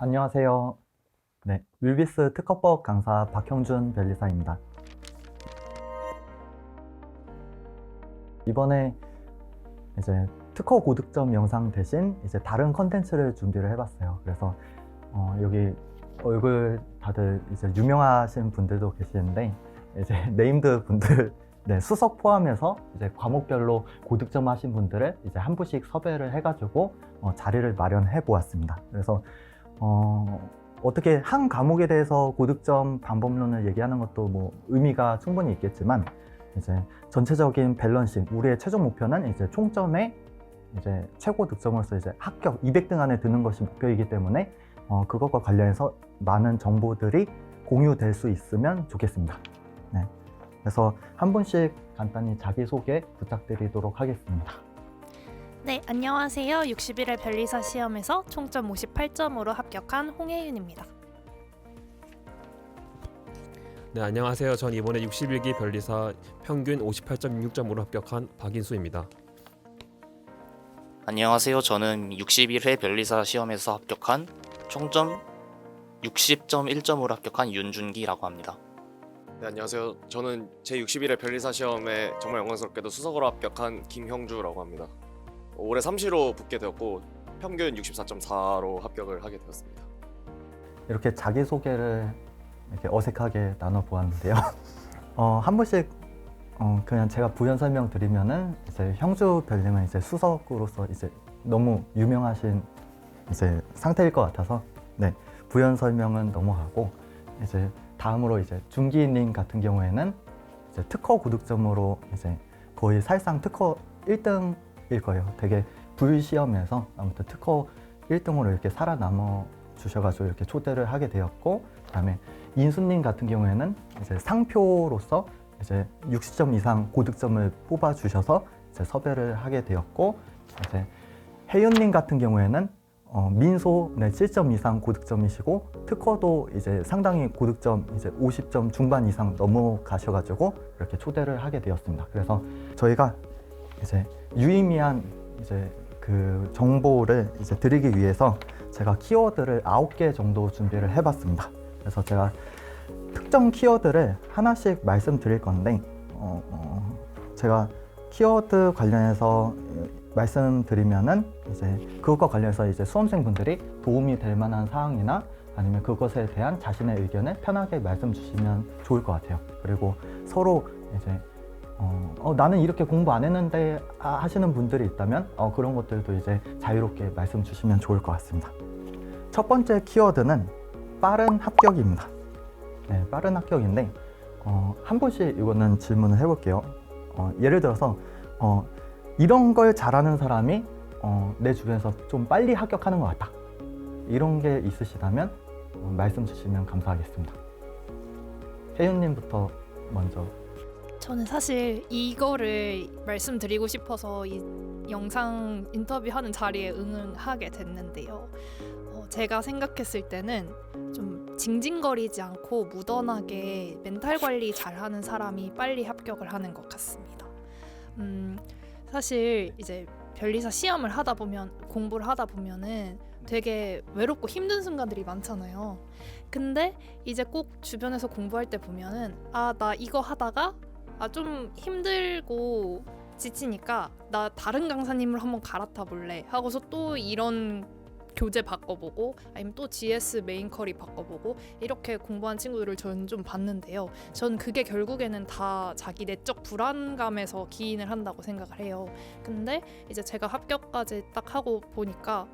안녕하세요. 네, 윌비스 특허법 강사 박형준 변리사입니다. 이번에 이제 특허 고득점 영상 대신 이제 다른 컨텐츠를 준비를 해봤어요. 그래서 여기 얼굴 다들 이제 유명하신 분들도 계시는데 이제 네임드 분들 네, 수석 포함해서 이제 과목별로 고득점 하신 분들을 이제 한 분씩 섭외를 해가지고 자리를 마련해 보았습니다. 그래서 어떻게 한 과목에 대해서 고득점 방법론을 얘기하는 것도 뭐 의미가 충분히 있겠지만 이제 전체적인 밸런싱, 우리의 최종 목표는 이제 총점의 이제 최고 득점으로서 이제 합격 200등 안에 드는 것이 목표이기 때문에 그것과 관련해서 많은 정보들이 공유될 수 있으면 좋겠습니다. 네. 그래서 한 분씩 간단히 자기소개 부탁드리도록 하겠습니다. 네, 안녕하세요. 61회 변리사 시험에서 총점 58점으로 합격한 홍혜윤입니다. 네, 안녕하세요. 전 이번에 61기 변리사 평균 58.66점으로 합격한 박인수입니다. 안녕하세요. 저는 61회 변리사 시험에서 합격한 총점 60.1점으로 합격한 윤준기라고 합니다. 네, 안녕하세요. 저는 제61회 변리사 시험에 정말 영광스럽게도 수석으로 합격한 김형주라고 합니다. 올해 3시로 붙게 되었고 평균 64.4로 합격을 하게 되었습니다. 이렇게 자기소개를 이렇게 어색하게 나눠보았는데요. 한 분씩 그냥 제가 부연 설명 드리면은 이제 형주 별님은 이제 수석으로서 이제 너무 유명하신 이제 상태일 것 같아서 네, 부연 설명은 넘어가고 이제 다음으로 이제 준기님 같은 경우에는 이제 특허 고득점으로 이제 거의 사실상 특허 1등일 거예요. 되게 불시험에서 아무튼 특허 1등으로 이렇게 살아남아 주셔가지고 이렇게 초대를 하게 되었고, 그다음에 인수님 같은 경우에는 이제 상표로서 이제 60점 이상 고득점을 뽑아 주셔서 이제 섭외를 하게 되었고, 이제 혜윤님 같은 경우에는 민소 7점 이상 고득점이시고 특허도 이제 상당히 고득점 이제 50점 중반 이상 넘어가셔가지고 이렇게 초대를 하게 되었습니다. 그래서 저희가 이제 유의미한 이제 그 정보를 이제 드리기 위해서 제가 키워드를 9개 정도 준비를 해봤습니다. 그래서 제가 특정 키워드를 하나씩 말씀드릴 건데 제가 키워드 관련해서 말씀드리면은 이제 그것과 관련해서 이제 수험생분들이 도움이 될 만한 사항이나 아니면 그것에 대한 자신의 의견을 편하게 말씀 주시면 좋을 것 같아요. 그리고 서로 이제 나는 이렇게 공부 안 했는데 하시는 분들이 있다면 그런 것들도 이제 자유롭게 말씀 주시면 좋을 것 같습니다. 첫 번째 키워드는 빠른 합격입니다. 네, 빠른 합격인데 한 분씩 이거는 질문을 해볼게요. 예를 들어서 이런 걸 잘하는 사람이 내 주변에서 좀 빨리 합격하는 것 같다, 이런 게 있으시다면 말씀 주시면 감사하겠습니다. 혜윤님부터 먼저. 저는 사실 이거를 말씀드리고 싶어서 이 영상 인터뷰하는 자리에 응하게 됐는데요. 제가 생각했을 때는 좀 징징거리지 않고 무던하게 멘탈 관리 잘하는 사람이 빨리 합격을 하는 것 같습니다. 사실 이제 변리사 시험을 하다 보면, 공부를 하다 보면은 되게 외롭고 힘든 순간들이 많잖아요. 근데 이제 꼭 주변에서 공부할 때 보면은 나 이거 하다가 좀 힘들고 지치니까 나 다른 강사님을 한번 갈아타 볼래 하고서 또 이런 교재 바꿔보고 아니면 또 GS 메인 커리 바꿔보고 이렇게 공부한 친구들을 저는 좀 봤는데요. 전 그게 결국에는 다 자기 내적 불안감에서 기인을 한다고 생각을 해요. 근데 이제 제가 합격까지 딱 하고 보니까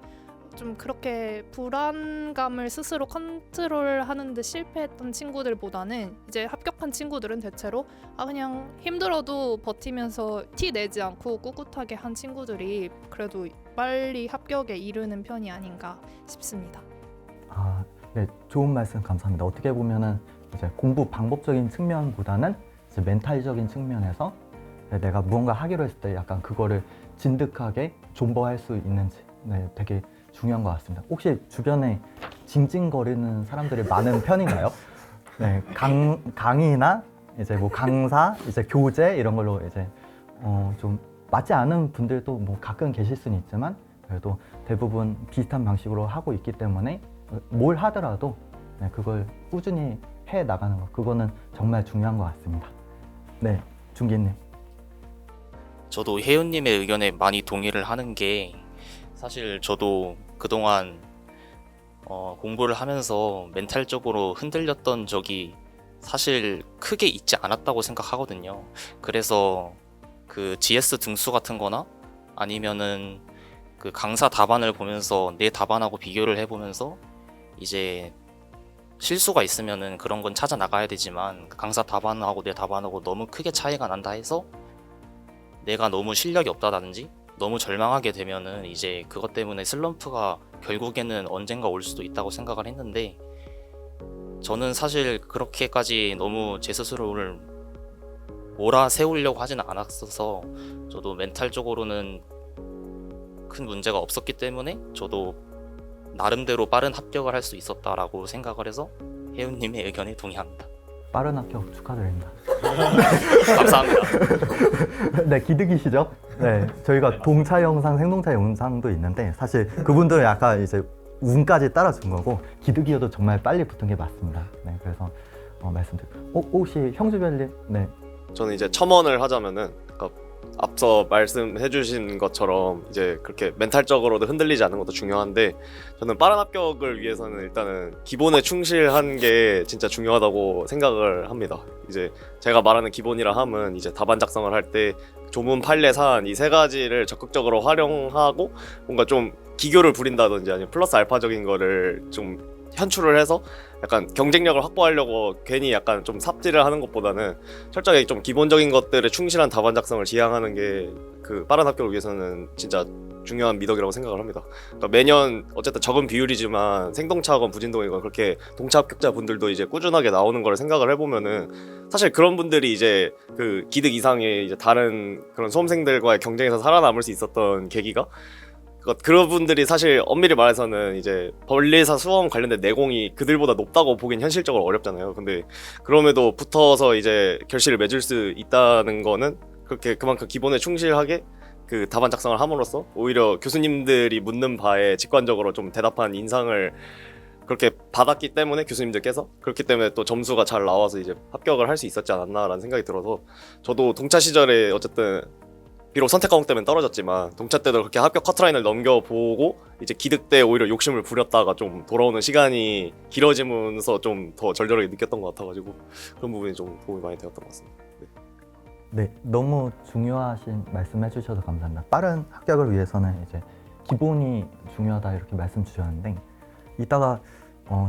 좀 그렇게 불안감을 스스로 컨트롤하는 데 실패했던 친구들보다는 이제 합격한 친구들은 대체로 그냥 힘들어도 버티면서 티 내지 않고 꿋꿋하게 한 친구들이 그래도 빨리 합격에 이르는 편이 아닌가 싶습니다. 네, 좋은 말씀 감사합니다. 어떻게 보면은 이제 공부 방법적인 측면보다는 이제 멘탈적인 측면에서 내가 무언가 하기로 했을 때 약간 그거를 진득하게 존버할 수 있는지 되게 중요한 것 같습니다. 혹시 주변에 징징거리는 사람들이 많은 편인가요? 네, 강의나 이제 뭐 강사, 이제 교재 이런 걸로 이제 좀 맞지 않은 분들도 뭐 가끔 계실 수는 있지만 그래도 대부분 비슷한 방식으로 하고 있기 때문에 뭘 하더라도 네, 그걸 꾸준히 해 나가는 거 그거는 정말 중요한 것 같습니다. 네, 준기님. 저도 혜윤님의 의견에 많이 동의를 하는 게 사실 저도 그동안 공부를 하면서 멘탈적으로 흔들렸던 적이 사실 크게 있지 않았다고 생각하거든요. 그래서 그 GS 등수 같은 거나 아니면은 그 강사 답안을 보면서 내 답안하고 비교를 해보면서 이제 실수가 있으면은 그런 건 찾아 나가야 되지만 강사 답안하고 내 답안하고 너무 크게 차이가 난다 해서 내가 너무 실력이 없다든지 너무 절망하게 되면은 이제 그것 때문에 슬럼프가 결국에는 언젠가 올 수도 있다고 생각을 했는데 저는 사실 그렇게까지 너무 제 스스로를 몰아세우려고 하지는 않았어서 저도 멘탈적으로는 큰 문제가 없었기 때문에 저도 나름대로 빠른 합격을 할 수 있었다라고 생각을 해서 혜윤님의 의견에 동의합니다. 빠른 합격 축하드립니다. 감사합니다. 네, 기득이시죠? 네, 저희가 동차 영상, 생동차 영상도 있는데 사실 그분들은 약간 이제 운까지 따라준 거고 기득이어도 정말 빨리 붙은 게 맞습니다. 네, 그래서 말씀드릴게요. 혹시 형주별님? 네, 저는 이제 첨언을 하자면은 아까 앞서 말씀해주신 것처럼 이제 그렇게 멘탈적으로도 흔들리지 않는 것도 중요한데 저는 빠른 합격을 위해서는 일단은 기본에 충실한 게 진짜 중요하다고 생각을 합니다. 이제 제가 말하는 기본이라 함은 이제 답안 작성을 할 때 조문, 판례, 사안 이 세 가지를 적극적으로 활용하고 뭔가 좀 기교를 부린다든지 아니면 플러스 알파적인 거를 좀 현출을 해서 약간 경쟁력을 확보하려고 괜히 약간 좀 삽질을 하는 것보다는 철저하게 좀 기본적인 것들에 충실한 답안 작성을 지향하는 게 그 빠른 합격을 위해서는 진짜 중요한 미덕이라고 생각을 합니다. 그러니까 매년 어쨌든 적은 비율이지만 생동차건 부진동이건 그렇게 동차 합격자 분들도 이제 꾸준하게 나오는 걸 생각을 해보면은 사실 그런 분들이 이제 그 기득 이상의 이제 다른 그런 수험생들과의 경쟁에서 살아남을 수 있었던 계기가 그런 분들이 사실 엄밀히 말해서는 이제 변리사 수험 관련된 내공이 그들보다 높다고 보긴 현실적으로 어렵잖아요. 근데 그럼에도 붙어서 이제 결실을 맺을 수 있다는 거는 그렇게 그만큼 기본에 충실하게 그 답안 작성을 함으로써 오히려 교수님들이 묻는 바에 직관적으로 좀 대답한 인상을 그렇게 받았기 때문에 교수님들께서 그렇기 때문에 또 점수가 잘 나와서 이제 합격을 할 수 있었지 않았나라는 생각이 들어서 저도 동차 시절에 어쨌든 비록 선택 과목 때문에 떨어졌지만 동차 때도 그렇게 합격 커트라인을 넘겨보고 이제 기득 때 오히려 욕심을 부렸다가 좀 돌아오는 시간이 길어지면서 좀 더 절절하게 느꼈던 것 같아가지고 그런 부분이 좀 도움이 많이 되었던 것 같습니다. 네, 너무 중요하신 말씀해 주셔서 감사합니다. 빠른 합격을 위해서는 이제 기본이 중요하다 이렇게 말씀 주셨는데 이따가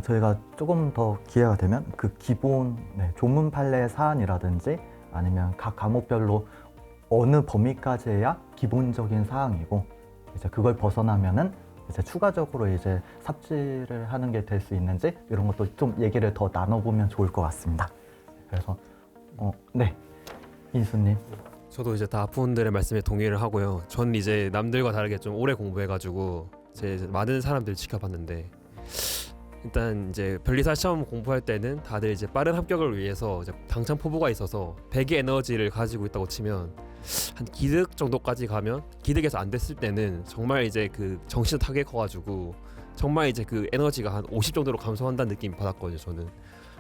저희가 조금 더 기회가 되면 그 기본 조문 판례 사안이라든지 아니면 각 과목별로 어느 범위까지 해야 기본적인 사항이고 이제 그걸 벗어나면은 이제 추가적으로 이제 삽질을 하는 게 될 수 있는지 이런 것도 좀 얘기를 더 나눠보면 좋을 것 같습니다. 그래서 네, 인수님. 저도 이제 다 분들의 말씀에 동의를 하고요. 전 이제 남들과 다르게 좀 오래 공부해가지고 제 많은 사람들 지켜봤는데 일단 이제 변리사 시험 공부할 때는 다들 이제 빠른 합격을 위해서 이제 당장 포부가 있어서 100의 에너지를 가지고 있다고 치면 한 기득 정도까지 가면 기득에서 안 됐을 때는 정말 이제 그 정신 타게 커가지고 정말 이제 그 에너지가 한 50 정도로 감소한다는 느낌 받았거든요. 저는.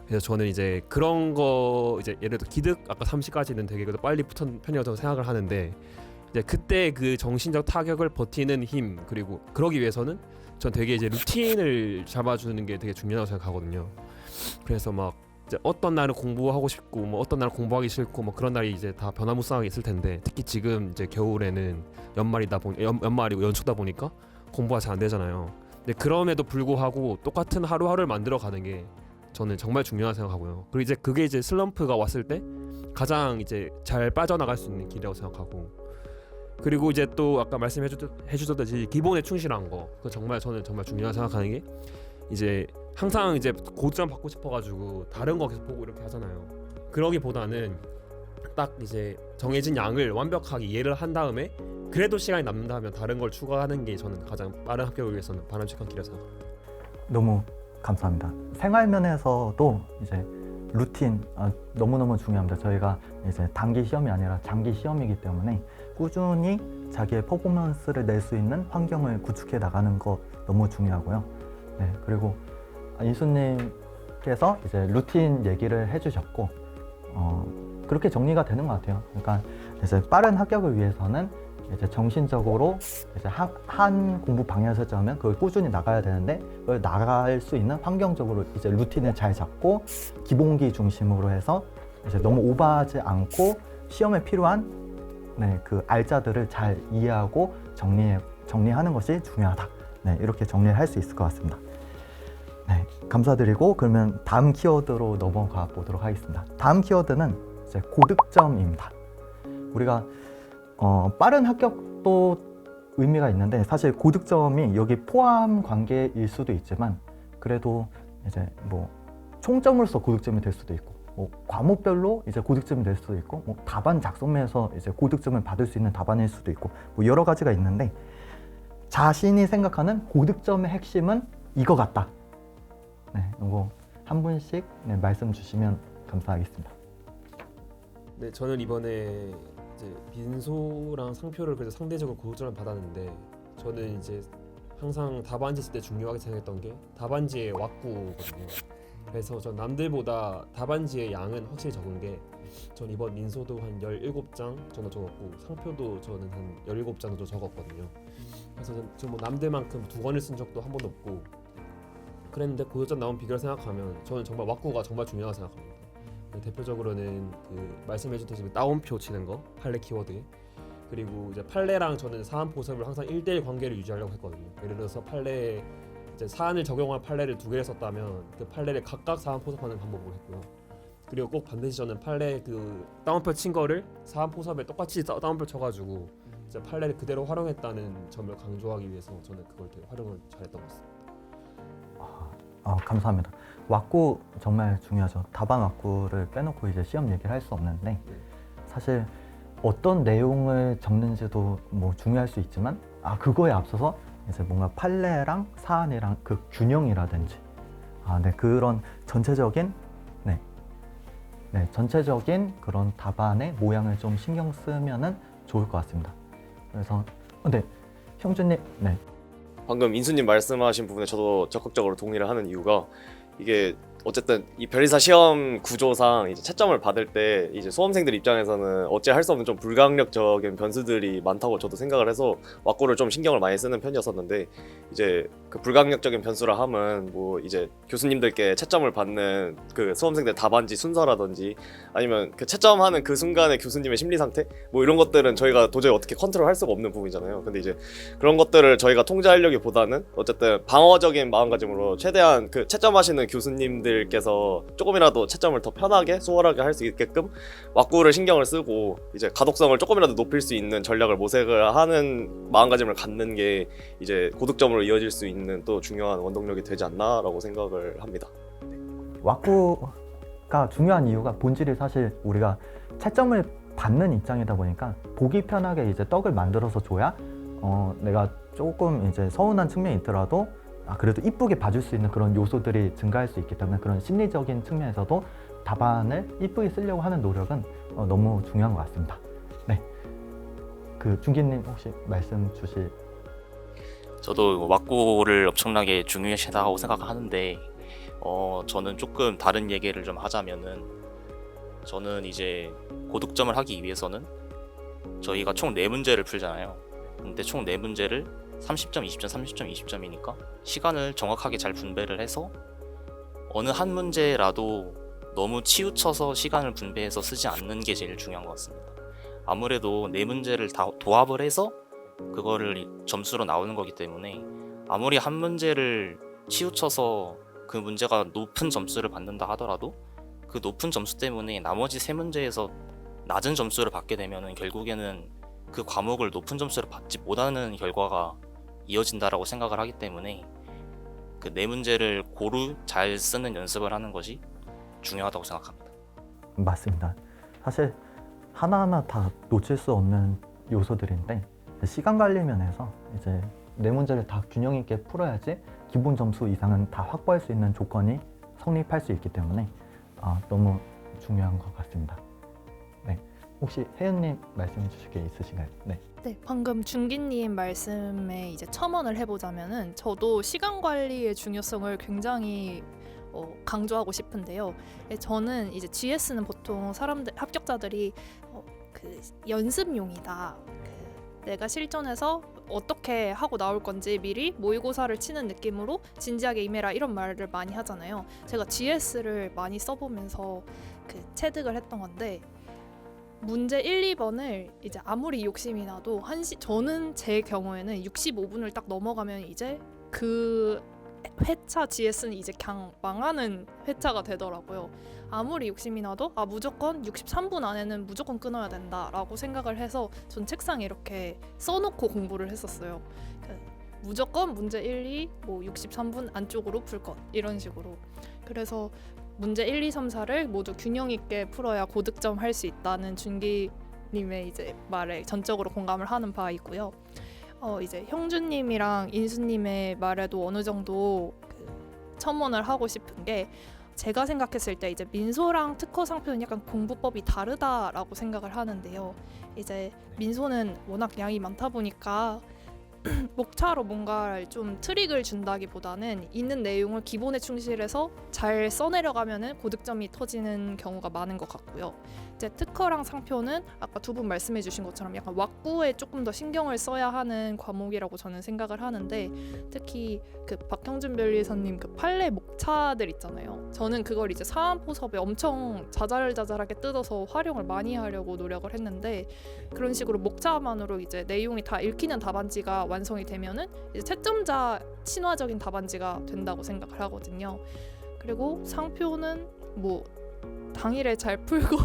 그래서 저는 이제 그런 거 이제 예를 들어 기득 아까 30까지는 되게 그래도 빨리 붙은 편이라고 생각을 하는데 이제 그때 그 정신적 타격을 버티는 힘 그리고 그러기 위해서는 전 되게 이제 루틴을 잡아주는 게 되게 중요하다고 생각하거든요. 그래서 막 이제 어떤 날은 공부하고 싶고 뭐 어떤 날은 공부하기 싫고 뭐 그런 날이 이제 다 변화무쌍하게 있을 텐데 특히 지금 이제 겨울에는 연말이고 연초다 보니까 공부가 잘 안 되잖아요. 근데 그럼에도 불구하고 똑같은 하루하루를 만들어 가는 게 저는 정말 중요하다고 생각하고요. 그리고 이제 그게 이제 슬럼프가 왔을 때 가장 이제 잘 빠져나갈 수 있는 길이라고 생각하고 그리고 이제 또 아까 말씀해주셨듯이 기본에 충실한 거 그거 정말 저는 정말 중요하다고 생각하는 게 이제 항상 이제 고점 받고 싶어가지고 다른 거 계속 보고 이렇게 하잖아요. 그러기보다는 딱 이제 정해진 양을 완벽하게 이해를 한 다음에 그래도 시간이 남는다면 다른 걸 추가하는 게 저는 가장 빠른 합격을 위해서는 바람직한 길이라고 생각합니다. 너무 감사합니다. 생활 면에서도 이제 루틴 너무너무 중요합니다. 저희가 이제 단기 시험이 아니라 장기 시험이기 때문에 꾸준히 자기의 퍼포먼스를 낼 수 있는 환경을 구축해 나가는 거 너무 중요하고요. 네, 그리고 인수님께서 이제 루틴 얘기를 해주셨고 그렇게 정리가 되는 것 같아요. 그러니까 이제 빠른 합격을 위해서는 이제 정신적으로 이제 한 공부 방향을 설정하면 그걸 꾸준히 나가야 되는데 그걸 나갈 수 있는 환경적으로 이제 루틴을 잘 잡고 기본기 중심으로 해서 이제 너무 오버하지 않고 시험에 필요한 그 알짜들을 잘 이해하고 정리하는 것이 중요하다. 이렇게 정리를 할 수 있을 것 같습니다. 감사드리고 그러면 다음 키워드로 넘어가 보도록 하겠습니다. 다음 키워드는 이제 고득점입니다. 우리가 빠른 합격도 의미가 있는데 사실 고득점이 여기 포함 관계일 수도 있지만 그래도 이제 뭐 총점으로서 고득점이 될 수도 있고 뭐 과목별로 이제 고득점이 될 수도 있고 뭐 답안 작성에서 이제 고득점을 받을 수 있는 답안일 수도 있고 뭐 여러 가지가 있는데 자신이 생각하는 고득점의 핵심은 이거 같다. 이거 한 분씩 말씀 주시면 감사하겠습니다. 네, 저는 이번에 이제 민소랑 상표를 그래도 상대적으로 고득점을 받았는데 저는 이제 항상 답안지 쓸 때 중요하게 생각했던 게 답안지의 왁구거든요. 그래서 전 남들보다 답안지의 양은 확실히 적은 게 전 이번 민소도 한 17장 정도 적었고 상표도 저는 한 17장 정도 적었거든요. 그래서 전 뭐 남들만큼 2권을 쓴 적도 한 번도 없고 그랬는데 고득점 나온 비결을 생각하면 저는 정말 왁구가 정말 중요하다고 생각합니다. 대표적으로는 그 말씀해주신 따옴표 치는 거, 판례 키워드 그리고 이제 판례랑 저는 사안 포섭을 항상 1대1 관계를 유지하려고 했거든요. 예를 들어서 판례 이제 사안을 적용한 판례를 2개를 썼다면 그 판례를 각각 사안 포섭하는 방법으로 했고요. 그리고 꼭 반드시 저는 판례 그 따옴표 친 거를 사안 포섭에 똑같이 따옴표 쳐가지고 이제 판례를 그대로 활용했다는 점을 강조하기 위해서 저는 그걸 되게 활용을 잘했던 것 같습니다. 감사합니다. 왁구 정말 중요하죠. 답안 왁구를 빼놓고 이제 시험 얘기를 할 수 없는데 사실 어떤 내용을 적는지도 뭐 중요할 수 있지만 그거에 앞서서 이제 뭔가 판례랑 사안이랑 그 균형이라든지 그런 전체적인 전체적인 그런 답안의 모양을 좀 신경 쓰면은 좋을 것 같습니다. 그래서 형준님 방금 인수님 말씀하신 부분에 저도 적극적으로 동의를 하는 이유가 이게 어쨌든 이 변리사 시험 구조상 이제 채점을 받을 때 이제 수험생들 입장에서는 어찌할 수 없는 좀 불가항력적인 변수들이 많다고 저도 생각을 해서 왁구를 좀 신경을 많이 쓰는 편이었었는데 이제 그 불가항력적인 변수라 함은 뭐 이제 교수님들께 채점을 받는 그 수험생들 답안지 순서라든지 아니면 그 채점하는 그 순간의 교수님의 심리 상태 뭐 이런 것들은 저희가 도저히 어떻게 컨트롤할 수가 없는 부분이잖아요. 근데 이제 그런 것들을 저희가 통제하려기보다는 어쨌든 방어적인 마음가짐으로 최대한 그 채점하시는 교수님들께서 조금이라도 채점을 더 편하게 수월하게 할 수 있게끔 왁구를 신경을 쓰고 이제 가독성을 조금이라도 높일 수 있는 전략을 모색을 하는 마음가짐을 갖는 게 이제 고득점으로 이어질 수 있는 또 중요한 원동력이 되지 않나라고 생각을 합니다. 왁구가 중요한 이유가 본질이 사실 우리가 채점을 받는 입장이다 보니까 보기 편하게 이제 떡을 만들어서 줘야 내가 조금 이제 서운한 측면이 있더라도 그래도 이쁘게 봐줄 수 있는 그런 요소들이 증가할 수 있기 때문에 그런 심리적인 측면에서도 답안을 이쁘게 쓰려고 하는 노력은 너무 중요한 것 같습니다. 그 중기님 혹시 말씀 주실? 저도 왁구를 엄청나게 중요시하다고 생각하는데 저는 조금 다른 얘기를 좀 하자면은 저는 이제 고득점을 하기 위해서는 저희가 총 4문제를 풀잖아요. 근데 총 4문제를 30점, 20점, 30점, 20점이니까 시간을 정확하게 잘 분배를 해서 어느 한 문제라도 너무 치우쳐서 시간을 분배해서 쓰지 않는 게 제일 중요한 것 같습니다. 아무래도 4문제를 다 도합을 해서 그거를 점수로 나오는 거기 때문에 아무리 한 문제를 치우쳐서 그 문제가 높은 점수를 받는다 하더라도 그 높은 점수 때문에 나머지 3문제에서 낮은 점수를 받게 되면 결국에는 그 과목을 높은 점수를 받지 못하는 결과가 이어진다라고 생각을 하기 때문에 그 4문제를 고루 잘 쓰는 연습을 하는 것이 중요하다고 생각합니다. 맞습니다. 사실 하나하나 다 놓칠 수 없는 요소들인데 시간 관리 면에서 이제 4문제를 다 균형 있게 풀어야지 기본 점수 이상은 다 확보할 수 있는 조건이 성립할 수 있기 때문에 너무 중요한 것 같습니다. 혹시 혜연님 말씀해 주실 게 있으신가요? 네. 네, 방금 준기님 말씀에 이제 첨언을 해보자면은 저도 시간 관리의 중요성을 굉장히 강조하고 싶은데요. 저는 이제 GS는 보통 사람들 합격자들이 그 연습용이다. 내가 실전에서 어떻게 하고 나올 건지 미리 모의고사를 치는 느낌으로 진지하게 임해라 이런 말을 많이 하잖아요. 제가 GS를 많이 써보면서 그 체득을 했던 건데 문제 1, 2번을 이제 아무리 욕심이 나도 저는 제 경우에는 65분을 딱 넘어가면 이제 그 회차 GS는 이제 그냥 망하는 회차가 되더라고요. 아무리 욕심이 나도 무조건 63분 안에는 무조건 끊어야 된다라고 생각을 해서 전 책상에 이렇게 써놓고 공부를 했었어요. 무조건 문제 1, 2, 뭐 63분 안쪽으로 풀 것 이런 식으로. 그래서 문제 1, 2, 3, 4를 모두 균형 있게 풀어야 고득점 할 수 있다는 준기님의 이제 말에 전적으로 공감을 하는 바이고요. 이제 형준님이랑 인수님의 말에도 어느 정도 첨언을 하고 싶은 게 제가 생각했을 때 이제 민소랑 특허 상표는 약간 공부법이 다르다라고 생각을 하는데요. 이제 민소는 워낙 양이 많다 보니까 목차로 뭔가 좀 트릭을 준다기보다는 있는 내용을 기본에 충실해서 잘 써내려가면은 고득점이 터지는 경우가 많은 것 같고요. 이제 특허랑 상표는 아까 두 분 말씀해주신 것처럼 약간 왁구에 조금 더 신경을 써야 하는 과목이라고 저는 생각을 하는데 특히 그 박형준 변리사님 그 판례 목차들 있잖아요. 저는 그걸 이제 사안포섭에 엄청 자잘자잘하게 뜯어서 활용을 많이 하려고 노력을 했는데 그런 식으로 목차만으로 이제 내용이 다 읽히는 답안지가 완성이 되면은 이제 채점자 친화적인 답안지가 된다고 생각을 하거든요. 그리고 상표는 뭐 당일에 잘 풀고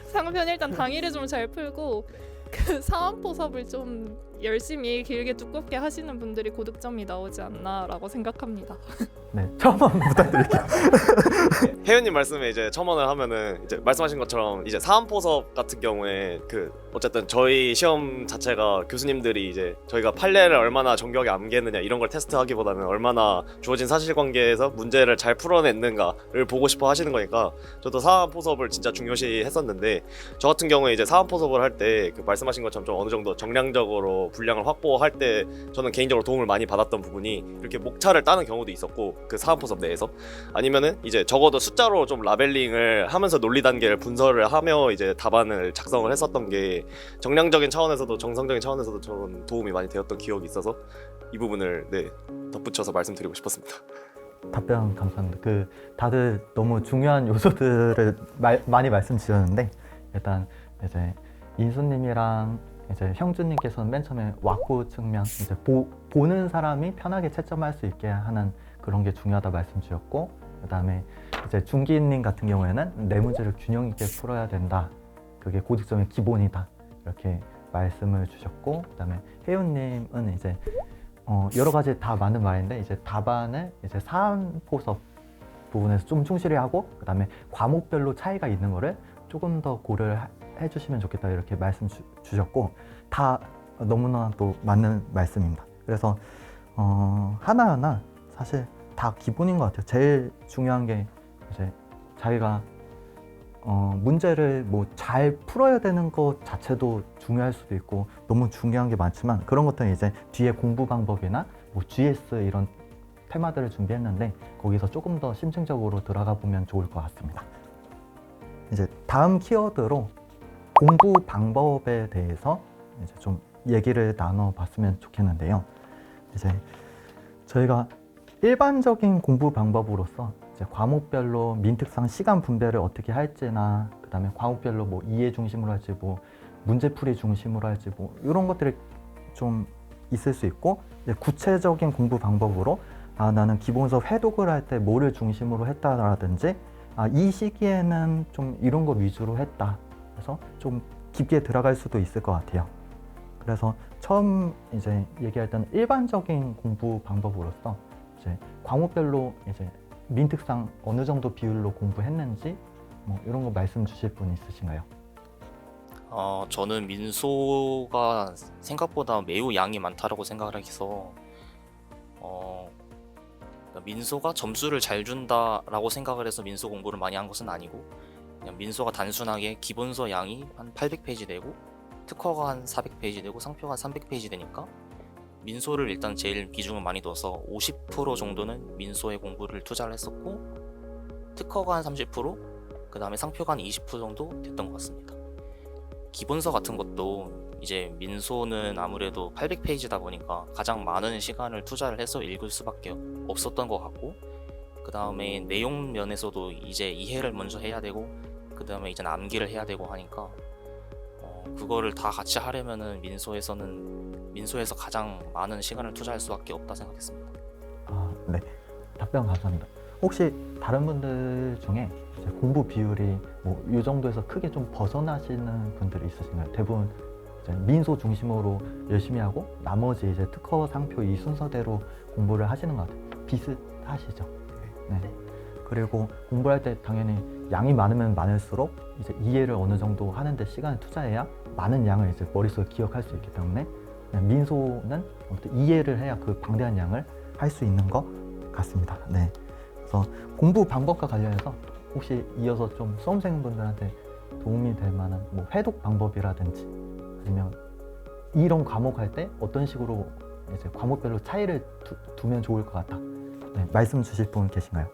상표는 일단 당일에 좀 잘 풀고 그 사안포섭을 좀 열심히 길게 두껍게 하시는 분들이 고득점이 나오지 않나라고 생각합니다. 네, 처음 부탁드릴게요. 혜연님 말씀에 이제 첨언을 하면은 이제 말씀하신 것처럼 이제 사안포섭 같은 경우에 그 어쨌든 저희 시험 자체가 교수님들이 이제 저희가 판례를 얼마나 정교하게 암기했느냐 이런 걸 테스트하기보다는 얼마나 주어진 사실관계에서 문제를 잘 풀어냈는가를 보고 싶어 하시는 거니까 저도 사안포섭을 진짜 중요시 했었는데 저 같은 경우에 이제 사안포섭을 할 때 그 말씀하신 것처럼 좀 어느 정도 정량적으로 분량을 확보할 때 저는 개인적으로 도움을 많이 받았던 부분이 이렇게 목차를 따는 경우도 있었고 그 사안포섭 내에서 아니면은 이제 적어도 숫자로 좀 라벨링을 하면서 논리 단계를 분석을 하며 이제 답안을 작성을 했었던 게 정량적인 차원에서도 정성적인 차원에서도 저는 도움이 많이 되었던 기억이 있어서 이 부분을 덧붙여서 말씀드리고 싶었습니다. 답변 감사합니다. 다들 너무 중요한 요소들을 많이 말씀 주셨는데 일단 이제 인수님이랑 이제 형준님께서는 맨 처음에 왁구 측면 이제 보는 사람이 편하게 채점할 수 있게 하는 그런 게 중요하다 말씀 주셨고 그다음에 이제 준기님 같은 경우에는 내 문제를 균형 있게 풀어야 된다. 그게 고득점의 기본이다. 이렇게 말씀을 주셨고 그다음에 혜윤님은 이제 여러 가지 다 맞는 말인데 이제 답안을 이제 사안포섭 부분에서 좀 충실히 하고 그다음에 과목별로 차이가 있는 거를 조금 더 고려를 해주시면 좋겠다 이렇게 말씀 주셨고 다 너무나 또 맞는 말씀입니다. 그래서 하나하나 사실 다 기본인 것 같아요. 제일 중요한 게 이제 자기가 문제를 뭐 잘 풀어야 되는 것 자체도 중요할 수도 있고 너무 중요한 게 많지만 그런 것들은 이제 뒤에 공부 방법이나 뭐 GS 이런 테마들을 준비했는데 거기서 조금 더 심층적으로 들어가 보면 좋을 것 같습니다. 이제 다음 키워드로 공부 방법에 대해서 이제 좀 얘기를 나눠봤으면 좋겠는데요. 이제 저희가 일반적인 공부 방법으로서 이제 과목별로 민특상 시간 분배를 어떻게 할지나 그다음에 과목별로 뭐 이해 중심으로 할지 뭐 문제풀이 중심으로 할지 뭐 이런 것들이 좀 있을 수 있고 이제 구체적인 공부 방법으로 나는 기본서 회독을 할 때 뭐를 중심으로 했다라든지 이 시기에는 좀 이런 거 위주로 했다. 그래서 좀 깊게 들어갈 수도 있을 것 같아요. 그래서 처음 이제 얘기할 때는 일반적인 공부 방법으로서 이제 과목별로 이제 민특상 어느 정도 비율로 공부했는지 뭐 이런 거 말씀 주실 분 있으신가요? 저는 민소가 생각보다 매우 양이 많다라고 생각을 해서 민소가 점수를 잘 준다라고 생각을 해서 민소 공부를 많이 한 것은 아니고 그냥 민소가 단순하게 기본서 양이 한 800페이지 되고 특허가 한 400페이지 되고 상표가 한 300페이지 되니까 민소를 일단 제일 비중을 많이 둬서 50% 정도는 민소에 공부를 투자를 했었고 특허가 한 30%, 그 다음에 상표가 한 20% 정도 됐던 것 같습니다. 기본서 같은 것도 이제 민소는 아무래도 800페이지다 보니까 가장 많은 시간을 투자를 해서 읽을 수밖에 없었던 것 같고, 그 다음에 내용 면에서도 이제 이해를 먼저 해야 되고 그 다음에 이제 암기를 해야 되고 하니까 그거를 다 같이 하려면은 민소에서 가장 많은 시간을 투자할 수밖에 없다 생각했습니다. 아, 네. 답변 감사합니다. 혹시 다른 분들 중에 이제 공부 비율이 뭐 이 정도에서 크게 좀 벗어나시는 분들이 있으신가요? 대부분 이제 민소 중심으로 열심히 하고 나머지 이제 특허, 상표 이 순서대로 공부를 하시는 것 같아요. 비슷하시죠? 네. 그리고 공부할 때 당연히 양이 많으면 많을수록 이제 이해를 어느 정도 하는데 시간을 투자해야 많은 양을 이제 머릿속에 기억할 수 있기 때문에 그냥 민소는 아무튼 이해를 해야 그 방대한 양을 할 수 있는 것 같습니다. 네. 그래서 공부 방법과 관련해서 혹시 이어서 좀 수험생분들한테 도움이 될 만한 뭐 회독 방법이라든지 아니면 이런 과목 할 때 어떤 식으로 이제 과목별로 차이를 두면 좋을 것 같다. 네, 말씀 주실 분 계신가요?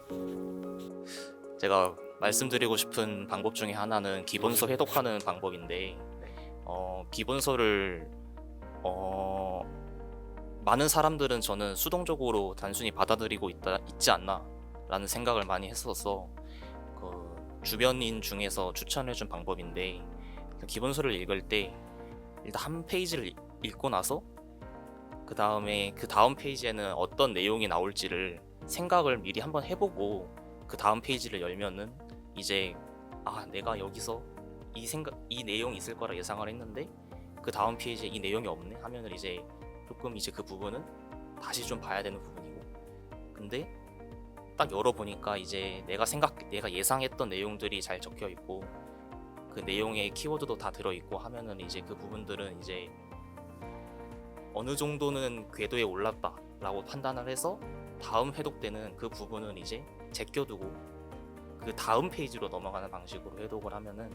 제가 말씀드리고 싶은 방법 중에 하나는 기본서 회독하는 방법인데 기본서를 많은 사람들은 저는 수동적으로 단순히 받아들이고 있지 않나 라는 생각을 많이 했었어. 그 주변인 중에서 추천해준 방법인데, 기본서를 읽을 때 일단 한 페이지를 읽고 나서 그 다음에 그 다음 페이지에는 어떤 내용이 나올지를 생각을 미리 한번 해보고 그 다음 페이지를 열면은 이제 내가 여기서 이 내용이 있을 거라 예상을 했는데 그 다음 페이지에 이 내용이 없네 하면은 이제 조금 이제 그 부분은 다시 좀 봐야 되는 부분이고, 근데 딱 열어보니까 이제 내가 예상했던 내용들이 잘 적혀 있고 그 내용의 키워드도 다 들어있고 하면은 이제 그 부분들은 이제 어느 정도는 궤도에 올랐다 라고 판단을 해서 다음 회독 때는 그 부분은 이제 제껴두고 그 다음 페이지로 넘어가는 방식으로 회독을 하면은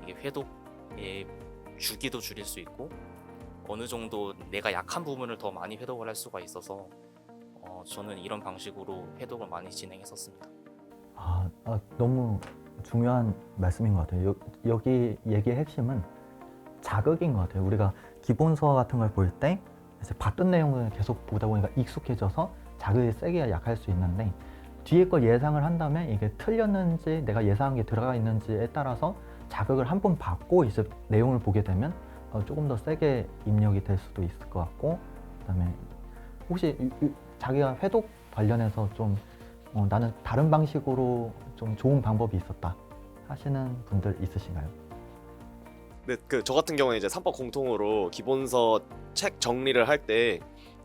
이게 회독의 주기도 줄일 수 있고 어느 정도 내가 약한 부분을 더 많이 회독을 할 수가 있어서 저는 이런 방식으로 회독을 많이 진행했었습니다. 너무 중요한 말씀인 것 같아요. 여기 얘기의 핵심은 자극인 것 같아요. 우리가 기본서 같은 걸 볼 때 이제 봤던 내용을 계속 보다 보니까 익숙해져서 자극이 세게 약할 수 있는데 뒤에 걸 예상을 한다면 이게 틀렸는지 내가 예상한 게 들어가 있는지에 따라서 자극을 한 번 받고 이제 내용을 보게 되면 조금 더 세게 입력이 될 수도 있을 것 같고, 그다음에 혹시 자기가 회독 관련해서 좀 나는 다른 방식으로 좀 좋은 방법이 있었다 하시는 분들 있으신가요? 네, 저 같은 경우에 이제 3법 공통으로 기본서 책 정리를 할 때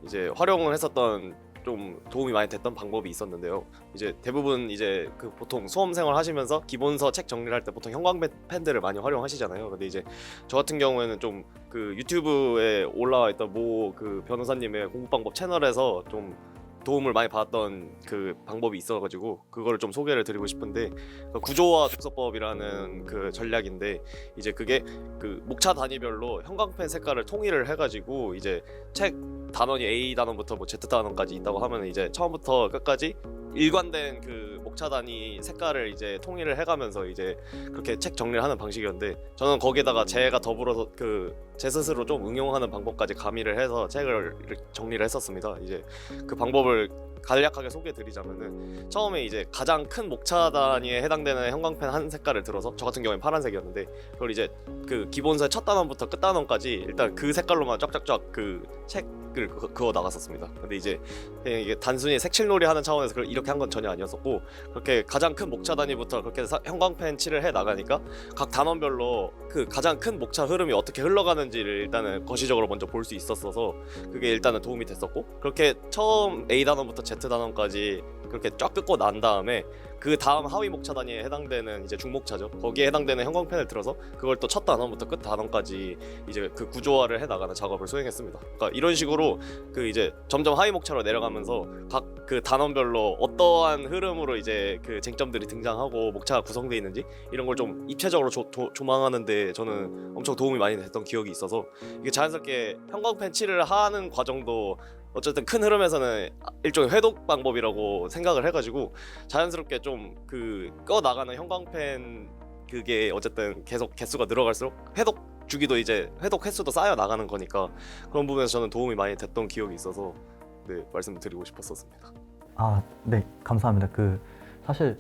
이제 활용을 했었던 좀 도움이 많이 됐던 방법이 있었는데요. 이제 대부분 이제 그 보통 수험생활 하시면서 기본서 책 정리를 할 때 보통 형광펜들을 많이 활용하시잖아요. 근데 이제 저 같은 경우에는 좀 그 유튜브에 올라와 있던 모 그 변호사님의 공부 방법 채널에서 좀 도움을 많이 받았던 그 방법이 있어가지고 그거를 좀 소개를 드리고 싶은데, 그 구조화 독서법이라는 그 전략인데 이제 그게 그 목차 단위별로 형광펜 색깔을 통일을 해가지고 이제 책 단원이 A 단원부터 뭐 Z 단원까지 있다고 하면 이제 처음부터 끝까지 일관된 그 목차 단위 색깔을 이제 통일을 해가면서 이제 그렇게 책 정리를 하는 방식이었는데, 저는 거기에다가 제가 더불어서 그 제 스스로 좀 응용하는 방법까지 가미를 해서 책을 정리를 했었습니다. 이제 그 방법을 간략하게 소개해드리자면은, 처음에 이제 가장 큰 목차 단위에 해당되는 형광펜 한 색깔을 들어서, 저 같은 경우엔 파란색이었는데 그걸 이제 그 기본서의 첫 단원부터 끝 단원까지 일단 그 색깔로만 쫙쫙쫙 그 책을 그어 나갔었습니다. 근데 이제 이게 단순히 색칠놀이 하는 차원에서 이렇게 한 건 전혀 아니었었고, 그렇게 가장 큰 목차 단위부터 그렇게 형광펜 칠을 해 나가니까 각 단원별로 그 가장 큰 목차 흐름이 어떻게 흘러가는지를 일단은 거시적으로 먼저 볼 수 있었어서 그게 일단은 도움이 됐었고, 그렇게 처음 A 단원부터 Z 단원까지 그렇게 쫙 긋고 난 다음에 그 다음 하위 목차 단위에 해당되는 이제 중목차죠. 거기에 해당되는 형광펜을 들어서 그걸 또 첫 단원부터 끝 단원까지 이제 그 구조화를 해 나가는 작업을 수행했습니다. 그러니까 이런 식으로 그 이제 점점 하위 목차로 내려가면서 각 그 단원별로 어떠한 흐름으로 이제 그 쟁점들이 등장하고 목차가 구성되어 있는지 이런 걸 좀 입체적으로 조망하는데 저는 엄청 도움이 많이 됐던 기억이 있어서 이게 자연스럽게 형광펜 칠을 하는 과정도 어쨌든 큰 흐름에서는 일종의 회독 방법이라고 생각을 해가지고 자연스럽게 좀 그 꺼 나가는 형광펜 그게 어쨌든 계속 개수가 늘어갈수록 회독 주기도 이제 회독 횟수도 쌓여 나가는 거니까 그런 부분에서 저는 도움이 많이 됐던 기억이 있어서 네 말씀드리고 싶었었습니다. 아, 네, 감사합니다. 사실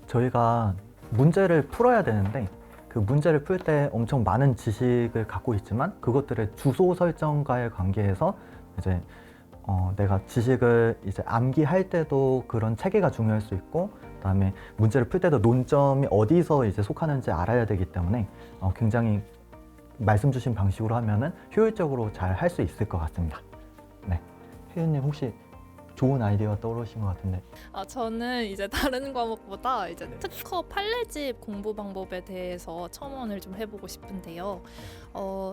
저희가 문제를 풀어야 되는데 그 문제를 풀 때 엄청 많은 지식을 갖고 있지만 그것들의 주소 설정과의 관계에서 이제 내가 지식을 이제 암기할 때도 그런 체계가 중요할 수 있고 그다음에 문제를 풀 때도 논점이 어디서 이제 속하는지 알아야 되기 때문에 굉장히 말씀 주신 방식으로 하면은 효율적으로 잘 할 수 있을 것 같습니다. 네, 혜윤님 혹시 좋은 아이디어 떠오르신 것 같은데. 저는 이제 다른 과목보다 이제 특허 판례집 공부 방법에 대해서 첨언을 좀 해보고 싶은데요.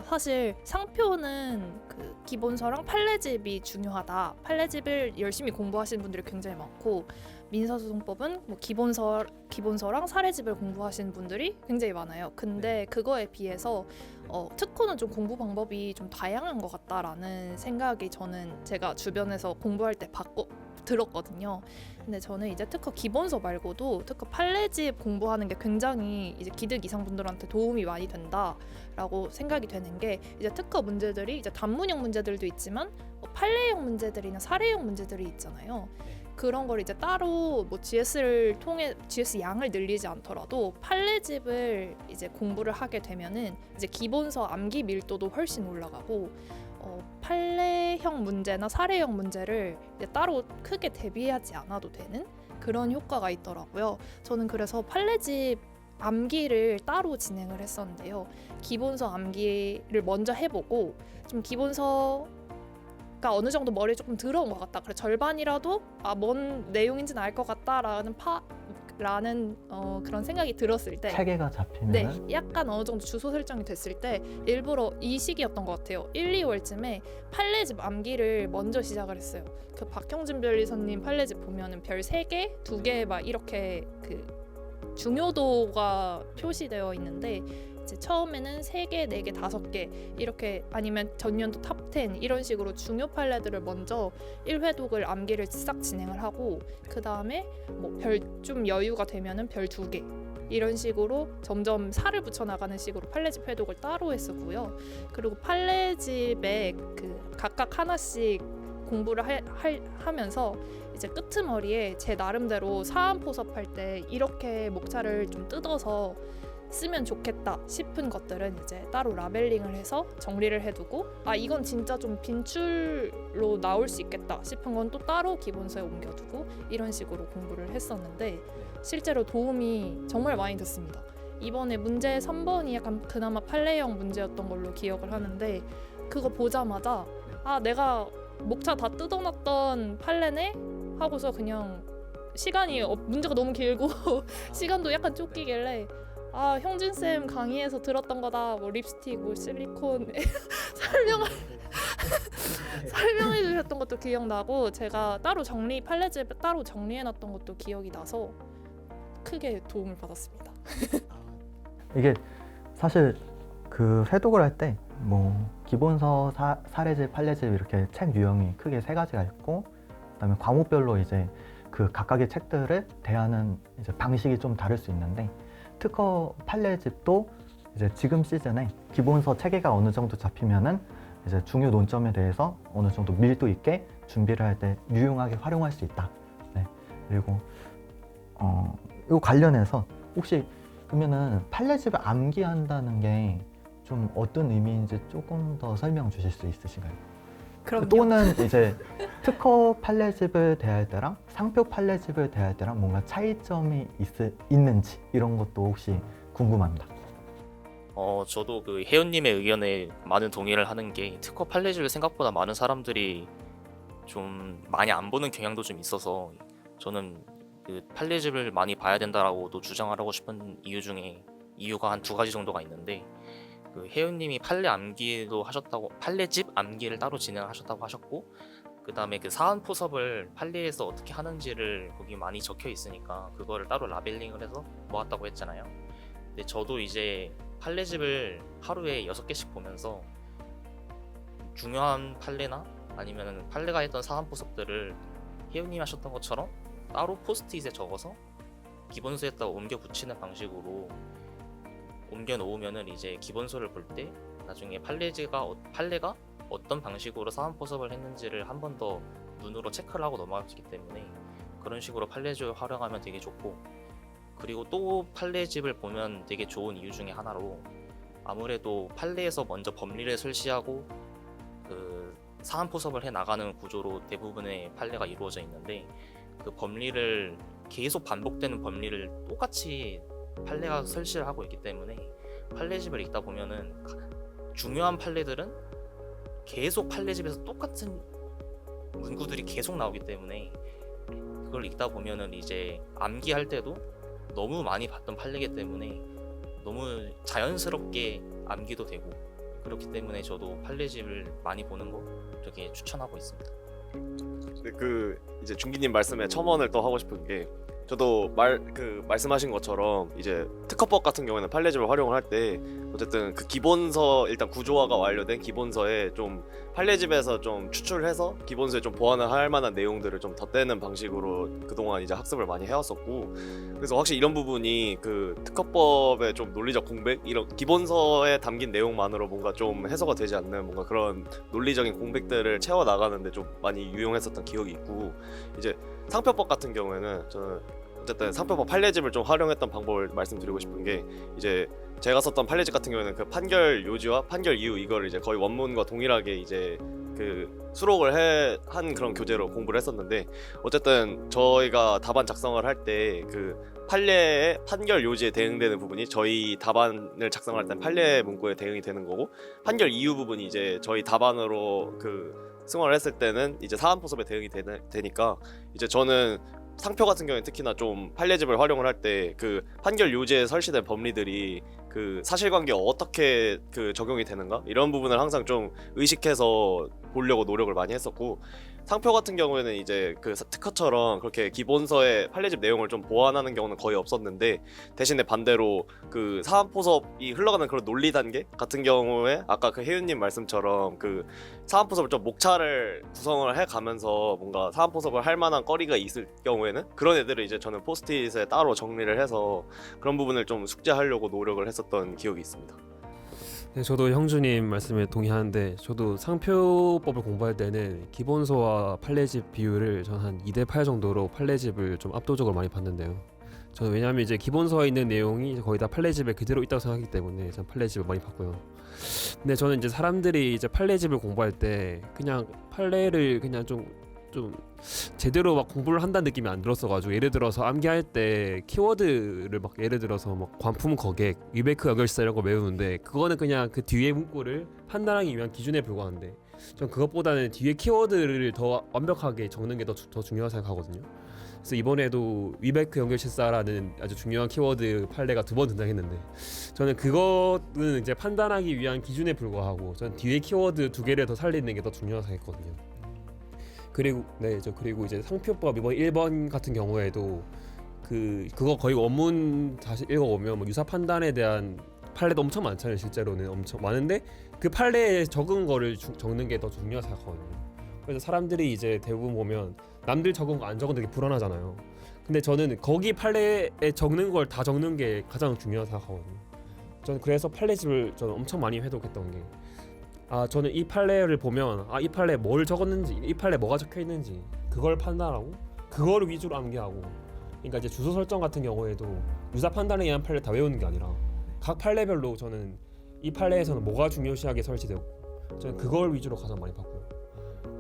사실 상표는 그 기본서랑 판례집이 중요하다. 판례집을 열심히 공부하시는 분들이 굉장히 많고 민사소송법은 뭐 기본서랑 사례집을 공부하시는 분들이 굉장히 많아요. 근데 그거에 비해서 특허는 좀 공부 방법이 좀 다양한 것 같다라는 생각이 저는 제가 주변에서 공부할 때 들었거든요. 근데 저는 이제 특허 기본서 말고도 특허 판례집 공부하는 게 굉장히 이제 기득 이상분들한테 도움이 많이 된다라고 생각이 되는 게 이제 특허 문제들이 이제 단문형 문제들도 있지만 판례형 문제들이나 사례형 문제들이 있잖아요. 그런 걸 이제 따로 뭐 GS를 통해 GS 양을 늘리지 않더라도 판례집을 이제 공부를 하게 되면은 이제 기본서 암기 밀도도 훨씬 올라가고 판례형 문제나 사례형 문제를 이제 따로 크게 대비하지 않아도 되는 그런 효과가 있더라고요. 저는 그래서 판례집 암기를 따로 진행을 했었는데요. 기본서 암기를 먼저 해보고 좀 기본서 어느 정도 머리에 조금 들어온 것 같다. 그래 절반이라도 뭔 내용인지는 알 것 같다라는 그런 생각이 들었을 때, 체계가 잡히면 네, 약간 어느 정도 주소 설정이 됐을 때 일부러 이 시기였던 것 같아요. 1, 2월쯤에 판례집 암기를 먼저 시작을 했어요. 그 박형진 변리사님 판례집 보면은 별 3개, 2개 막 이렇게 그 중요도가 표시되어 있는데. 이제 처음에는 3개, 4개, 5개 이렇게 아니면 전년도 탑10 이런 식으로 중요 판례들을 먼저 1회독을 암기를 싹 진행을 하고 그 다음에 뭐 별 좀 여유가 되면은 별 2개 이런 식으로 점점 살을 붙여 나가는 식으로 판례집 회독을 따로 했었고요. 그리고 판례집에 그 각각 하나씩 공부를 하면서 이제 끄트머리에 제 나름대로 사안 포섭할 때 이렇게 목차를 좀 뜯어서 쓰면 좋겠다 싶은 것들은 이제 따로 라벨링을 해서 정리를 해두고 이건 진짜 좀 빈출로 나올 수 있겠다 싶은 건 또 따로 기본서에 옮겨두고 이런 식으로 공부를 했었는데 실제로 도움이 정말 많이 됐습니다. 이번에 문제 3번이 약간 그나마 판례형 문제였던 걸로 기억을 하는데 그거 보자마자 내가 목차 다 뜯어놨던 판례네? 하고서 그냥 시간이 문제가 너무 길고 시간도 약간 쫓기길래 형진쌤 강의에서 들었던 거다. 뭐 립스틱, 뭐 실리콘 설명해 주셨던 것도 기억나고 제가 따로 판례집 따로 정리해놨던 것도 기억이 나서 크게 도움을 받았습니다. 이게 사실 그 회독을 할 때 뭐 기본서, 사례집, 판례집 이렇게 책 유형이 크게 3가지가 있고 그다음에 과목별로 이제 그 각각의 책들을 대하는 이제 방식이 좀 다를 수 있는데 특허 판례집도 이제 지금 시즌에 기본서 체계가 어느 정도 잡히면은 이제 중요 논점에 대해서 어느 정도 밀도 있게 준비를 할 때 유용하게 활용할 수 있다. 네. 그리고 이 관련해서 혹시 그러면은 판례집을 암기한다는 게 좀 어떤 의미인지 조금 더 설명 주실 수 있으신가요? 그럼요. 또는 이제 특허 판례집을 대할 때랑 상표 판례집을 대할 때랑 뭔가 차이점이 있는지 이런 것도 혹시 궁금합니다. 저도 그 혜연님의 의견에 많은 동의를 하는 게 특허 판례집을 생각보다 많은 사람들이 좀 많이 안 보는 경향도 좀 있어서 저는 그 판례집을 많이 봐야 된다라고도 주장하고 싶은 이유가 한 2가지 정도가 있는데, 그 혜윤님이 판례 암기도 하셨다고, 판례집 암기를 따로 진행하셨다고 하셨고, 그 다음에 그 사안 포섭을 판례에서 어떻게 하는지를 거기 많이 적혀 있으니까 그거를 따로 라벨링을 해서 모았다고 했잖아요. 근데 저도 이제 판례집을 하루에 6개씩 보면서 중요한 판례나 아니면 판례가 했던 사안 포섭들을 혜윤님이 하셨던 것처럼 따로 포스트잇에 적어서 기본소에다가 옮겨 붙이는 방식으로 옮겨 놓으면은 이제 기본소를 볼 때 나중에 판례가 어떤 방식으로 사안 포섭을 했는지를 한 번 더 눈으로 체크를 하고 넘어갈 수 있기 때문에 그런 식으로 판례집을 활용하면 되게 좋고, 그리고 또 판례집을 보면 되게 좋은 이유 중에 하나로, 아무래도 판례에서 먼저 법리를 설치하고 그 사안 포섭을 해 나가는 구조로 대부분의 판례가 이루어져 있는데, 그 법리를 계속 반복되는 법리를 똑같이 판례가 설치를 하고 있기 때문에 판례집을 읽다 보면은 중요한 판례들은 계속 판례집에서 똑같은 문구들이 계속 나오기 때문에 그걸 읽다 보면은 이제 암기할 때도 너무 많이 봤던 판례이기 때문에 너무 자연스럽게 암기도 되고, 그렇기 때문에 저도 판례집을 많이 보는 거 되게 추천하고 있습니다. 근데 그 이제 중기님 말씀에 첨언을 또 하고 싶은 게, 저도 말씀하신 것처럼 이제 특허법 같은 경우에는 판례집을 활용을 할 때 어쨌든 그 기본서, 일단 구조화가 완료된 기본서에 좀 판례집에서 좀 추출해서 기본서에 좀 보완을 할 만한 내용들을 좀 덧대는 방식으로 그동안 이제 학습을 많이 해왔었고, 그래서 확실히 이런 부분이 그 특허법의 좀 논리적 공백, 이런 기본서에 담긴 내용만으로 뭔가 좀 해소가 되지 않는 뭔가 그런 논리적인 공백들을 채워 나가는데 좀 많이 유용했었던 기억이 있고, 이제 상표법 같은 경우에는 저는 어쨌든 상표법 판례집을 좀 활용했던 방법을 말씀드리고 싶은 게, 이제 제가 썼던 판례집 같은 경우에는 그 판결 요지와 판결 이유, 이거를 이제 거의 원문과 동일하게 이제 그 수록을 한 그런 교재로 공부를 했었는데, 어쨌든 저희가 답안 작성을 할 때 그 판례의 판결 요지에 대응되는 부분이 저희 답안을 작성할 때 판례 문구에 대응이 되는 거고, 판결 이유 부분이 이제 저희 답안으로 그 승화를 했을 때는 이제 사안 포섭에 대응이 되니까, 이제 저는 상표 같은 경우에 특히나 좀 판례집을 활용을 할 때 그 판결 요지에 설치된 법리들이 그 사실관계에 어떻게 그 적용이 되는가, 이런 부분을 항상 좀 의식해서 보려고 노력을 많이 했었고, 상표 같은 경우에는 이제 그 특허처럼 그렇게 기본서의 판례집 내용을 좀 보완하는 경우는 거의 없었는데, 대신에 반대로 그 사안 포섭이 흘러가는 그런 논리 단계 같은 경우에 아까 그 혜윤님 말씀처럼 그 사안 포섭을 좀 목차를 구성을 해가면서 뭔가 사안 포섭을 할 만한 거리가 있을 경우에는 그런 애들을 이제 저는 포스트잇에 따로 정리를 해서 그런 부분을 좀 숙제하려고 노력을 했었던 기억이 있습니다. 네, 저도 형주님 말씀에 동의하는데, 저도 상표법을 공부할 때는 기본서와 판례집 비율을 전 한 2대8 정도로 판례집을 좀 압도적으로 많이 봤는데요. 저는 왜냐하면 이제 기본서에 있는 내용이 이제 거의 다 판례집에 그대로 있다고 생각하기 때문에 전 판례집을 많이 봤고요. 근데 저는 이제 사람들이 이제 판례집을 공부할 때 그냥 판례를 그냥 좀 제대로 막 공부를 한다는 느낌이 안 들었어가지고, 예를 들어서 암기할 때 키워드를 막 예를 들어서 막 관품 거객, 위베크 연결사 이런 거 외우는데, 그거는 그냥 그 뒤에 문구를 판단하기 위한 기준에 불과한데, 전 그것보다는 뒤에 키워드를 더 완벽하게 적는 게 더 중요하다고 생각하거든요. 그래서 이번에도 위베크 연결실사라는 아주 중요한 키워드 판례가 2번 등장했는데, 저는 그거는 이제 판단하기 위한 기준에 불과하고, 전 뒤에 키워드 2개를 더 살리는 게 더 중요하다고 생각했거든요. 그리고 이제 상표법 이번 1번 같은 경우에도 그거 거의 원문 다시 읽어보면 뭐 유사 판단에 대한 판례도 엄청 많잖아요. 실제로는 엄청 많은데 그 판례에 적은 거를 적는 게 더 중요하다고 생각하거든요. 그래서 사람들이 이제 대부분 보면 남들 적은 거 안 적은 되게 불안하잖아요. 근데 저는 거기 판례에 적는 걸 다 적는 게 가장 중요하다고 생각하거든요. 저는 그래서 판례집을 저는 엄청 많이 회독했던 게, 저는 이 판례를 보면 이 판례에 뭘 적었는지, 이 판례에 뭐가 적혀 있는지 그걸 판단하고 그거를 위주로 암기하고, 그러니까 이제 주소 설정 같은 경우에도 유사 판단에 의한 판례 다 외우는 게 아니라 각 판례별로 저는 이 판례에서는 뭐가 중요시하게 설치되고, 저는 그걸 위주로 가장 많이 봤고요.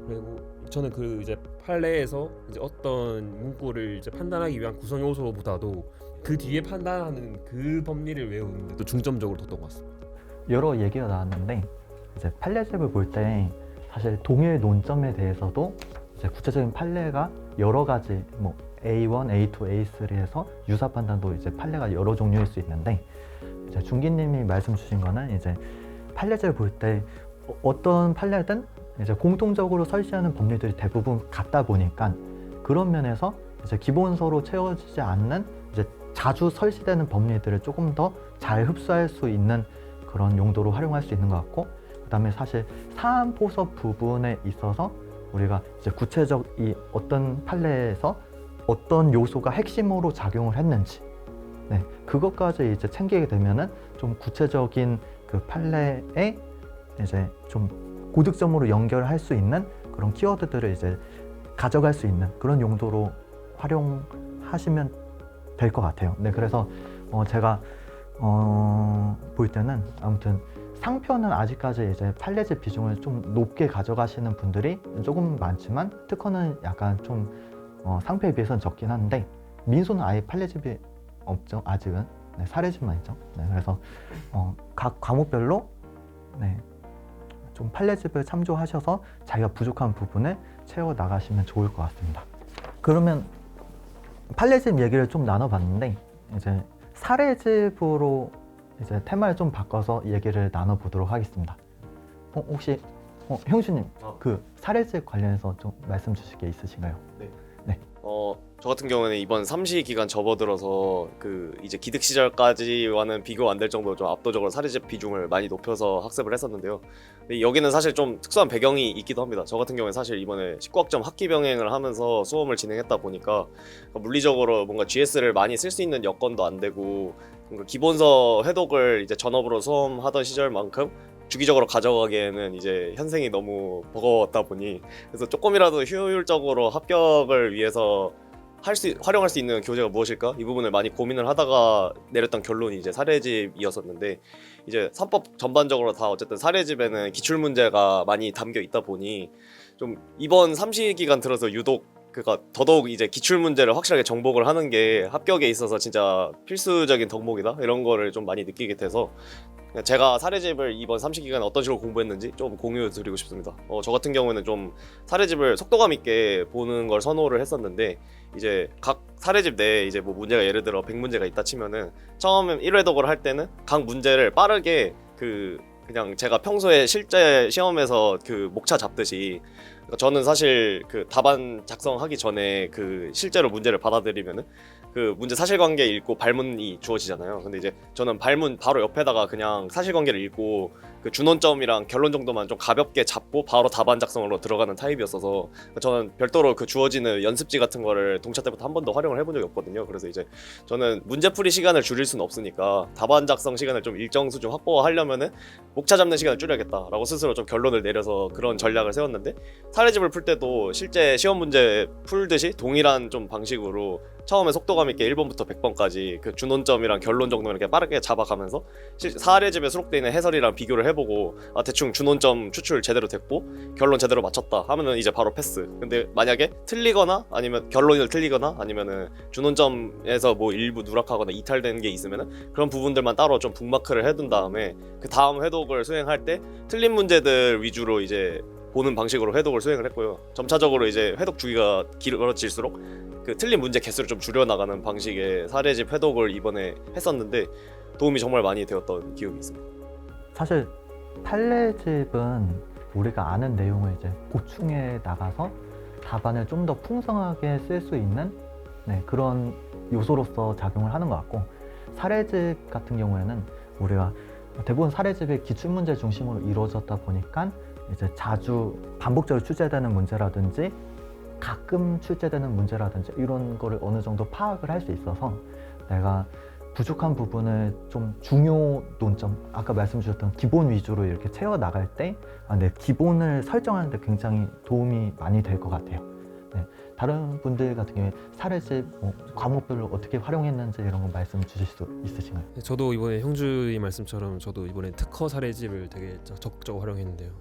그리고 저는 그 이제 판례에서 이제 어떤 문구를 이제 판단하기 위한 구성 요소보다도 그 뒤에 판단하는 그 법리를 외우는 데 또 중점적으로 뒀던 것 같습니다. 여러 얘기가 나왔는데, 이제 판례집을 볼 때 사실 동일 논점에 대해서도 이제 구체적인 판례가 여러 가지, 뭐 A1, A2, A3에서 유사 판단도 이제 판례가 여러 종류일 수 있는데 이제 중기님이 말씀 주신 거는 이제 판례지를 볼 때 어떤 판례든 이제 공통적으로 설치하는 법률들이 대부분 같다 보니까 그런 면에서 이제 기본서로 채워지지 않는 이제 자주 설치되는 법률들을 조금 더 잘 흡수할 수 있는 그런 용도로 활용할 수 있는 것 같고, 그다음에 사실 사안 포섭 부분에 있어서 우리가 이제 구체적 이 어떤 판례에서 어떤 요소가 핵심으로 작용을 했는지, 네, 그것까지 이제 챙기게 되면은 좀 구체적인 그 판례에 이제 좀 고득점으로 연결할 수 있는 그런 키워드들을 이제 가져갈 수 있는 그런 용도로 활용하시면 될 것 같아요. 네, 그래서 제가 볼 때는 아무튼 상표는 아직까지 이제 판례집 비중을 좀 높게 가져가시는 분들이 조금 많지만 특허는 약간 좀 상표에 비해서는 적긴 한데 민소는 아예 판례집이 없죠. 아직은. 네, 사례집만 있죠. 네, 그래서 각 과목별로 네, 좀 판례집을 참조하셔서 자기가 부족한 부분을 채워 나가시면 좋을 것 같습니다. 그러면 판례집 얘기를 좀 나눠봤는데 이제 사례집으로 이제 테마를 좀 바꿔서 얘기를 나눠보도록 하겠습니다. 혹시 형수님 그 사례집 관련해서 좀 말씀 주실 게 있으신가요? 저 같은 경우는 이번 삼시 기간 접어들어서 그 이제 기득 시절까지와는 비교 안 될 정도로 좀 압도적으로 사례집 비중을 많이 높여서 학습을 했었는데요. 근데 여기는 사실 좀 특수한 배경이 있기도 합니다. 저 같은 경우는 사실 이번에 19학점 학기 병행을 하면서 수험을 진행했다 보니까 물리적으로 뭔가 GS를 많이 쓸 수 있는 여건도 안 되고 뭔가 기본서 회독을 이제 전업으로 수험하던 시절만큼 주기적으로 가져가기에는 이제 현생이 너무 버거웠다 보니 그래서 조금이라도 효율적으로 합격을 위해서 활용할 수 있는 교재가 무엇일까? 이 부분을 많이 고민을 하다가 내렸던 결론이 이제 사례집이었었는데 이제 3법 전반적으로 다 어쨌든 사례집에는 기출 문제가 많이 담겨 있다 보니 좀 이번 삼시 기간 들어서 유독 그니까 더더욱 이제 기출 문제를 확실하게 정복을 하는 게 합격에 있어서 진짜 필수적인 덕목이다 이런 거를 좀 많이 느끼게 돼서 제가 사례집을 이번 삼시 기간에 어떤 식으로 공부했는지 좀 공유 드리고 싶습니다. 저 같은 경우에는 좀 사례집을 속도감 있게 보는 걸 선호를 했었는데 이제 각 사례집 내에 이제 뭐 문제가 예를 들어 100문제가 있다 치면은 처음 1회독을 할 때는 각 문제를 빠르게 그냥 제가 평소에 실제 시험에서 그 목차 잡듯이 저는 사실 그 답안 작성하기 전에 그 실제로 문제를 받아들이면은 그 문제 사실관계 읽고 발문이 주어지잖아요. 근데 이제 저는 발문 바로 옆에다가 그냥 사실관계를 읽고 그 준원점이랑 결론 정도만 좀 가볍게 잡고 바로 답안 작성으로 들어가는 타입이었어서 저는 별도로 그 주어지는 연습지 같은 거를 동차 때부터 한 번도 활용을 해본 적이 없거든요. 그래서 이제 저는 문제풀이 시간을 줄일 수는 없으니까 답안 작성 시간을 좀 일정 수준 확보하려면은 목차 잡는 시간을 줄여야겠다라고 스스로 좀 결론을 내려서 그런 전략을 세웠는데 사례집을 풀 때도 실제 시험 문제 풀듯이 동일한 좀 방식으로 처음에 속도감 있게 1번부터 100번까지 그 준원점이랑 결론 정도 이렇게 빠르게 잡아가면서 사례집에 수록되어 있는 해설이랑 비교를 해보고 대충 준원점 추출 제대로 됐고 결론 제대로 맞췄다 하면은 이제 바로 패스. 근데 만약에 틀리거나 아니면 결론이 틀리거나 아니면은 준원점에서 뭐 일부 누락하거나 이탈되는 게 있으면은 그런 부분들만 따로 좀 북마크를 해둔 다음에 그 다음 회독을 수행할 때 틀린 문제들 위주로 이제 보는 방식으로 회독을 수행을 했고요. 점차적으로 이제 회독 주기가 길어질수록 그 틀린 문제 개수를 좀 줄여나가는 방식의 사례집 회독을 이번에 했었는데 도움이 정말 많이 되었던 기억이 있습니다. 사실 판례집은 우리가 아는 내용을 이제 보충해 나가서 답안을 좀 더 풍성하게 쓸 수 있는 그런 요소로서 작용을 하는 것 같고, 사례집 같은 경우에는 우리가 대부분 사례집이 기출문제 중심으로 이루어졌다 보니까 이제 자주 반복적으로 출제되는 문제라든지 가끔 출제되는 문제라든지 이런 거를 어느 정도 파악을 할 수 있어서 내가 부족한 부분을 좀 중요 논점, 아까 말씀 주셨던 기본 위주로 이렇게 채워 나갈 때 내 기본을 설정하는 데 굉장히 도움이 많이 될 것 같아요. 다른 분들 같은 경우에 사례집 과목별로 어떻게 활용했는지 이런 거 말씀 주실 수 있으신가요? 저도 이번에 형주의 말씀처럼 저도 이번에 특허 사례집을 되게 적극적으로 활용했는데요.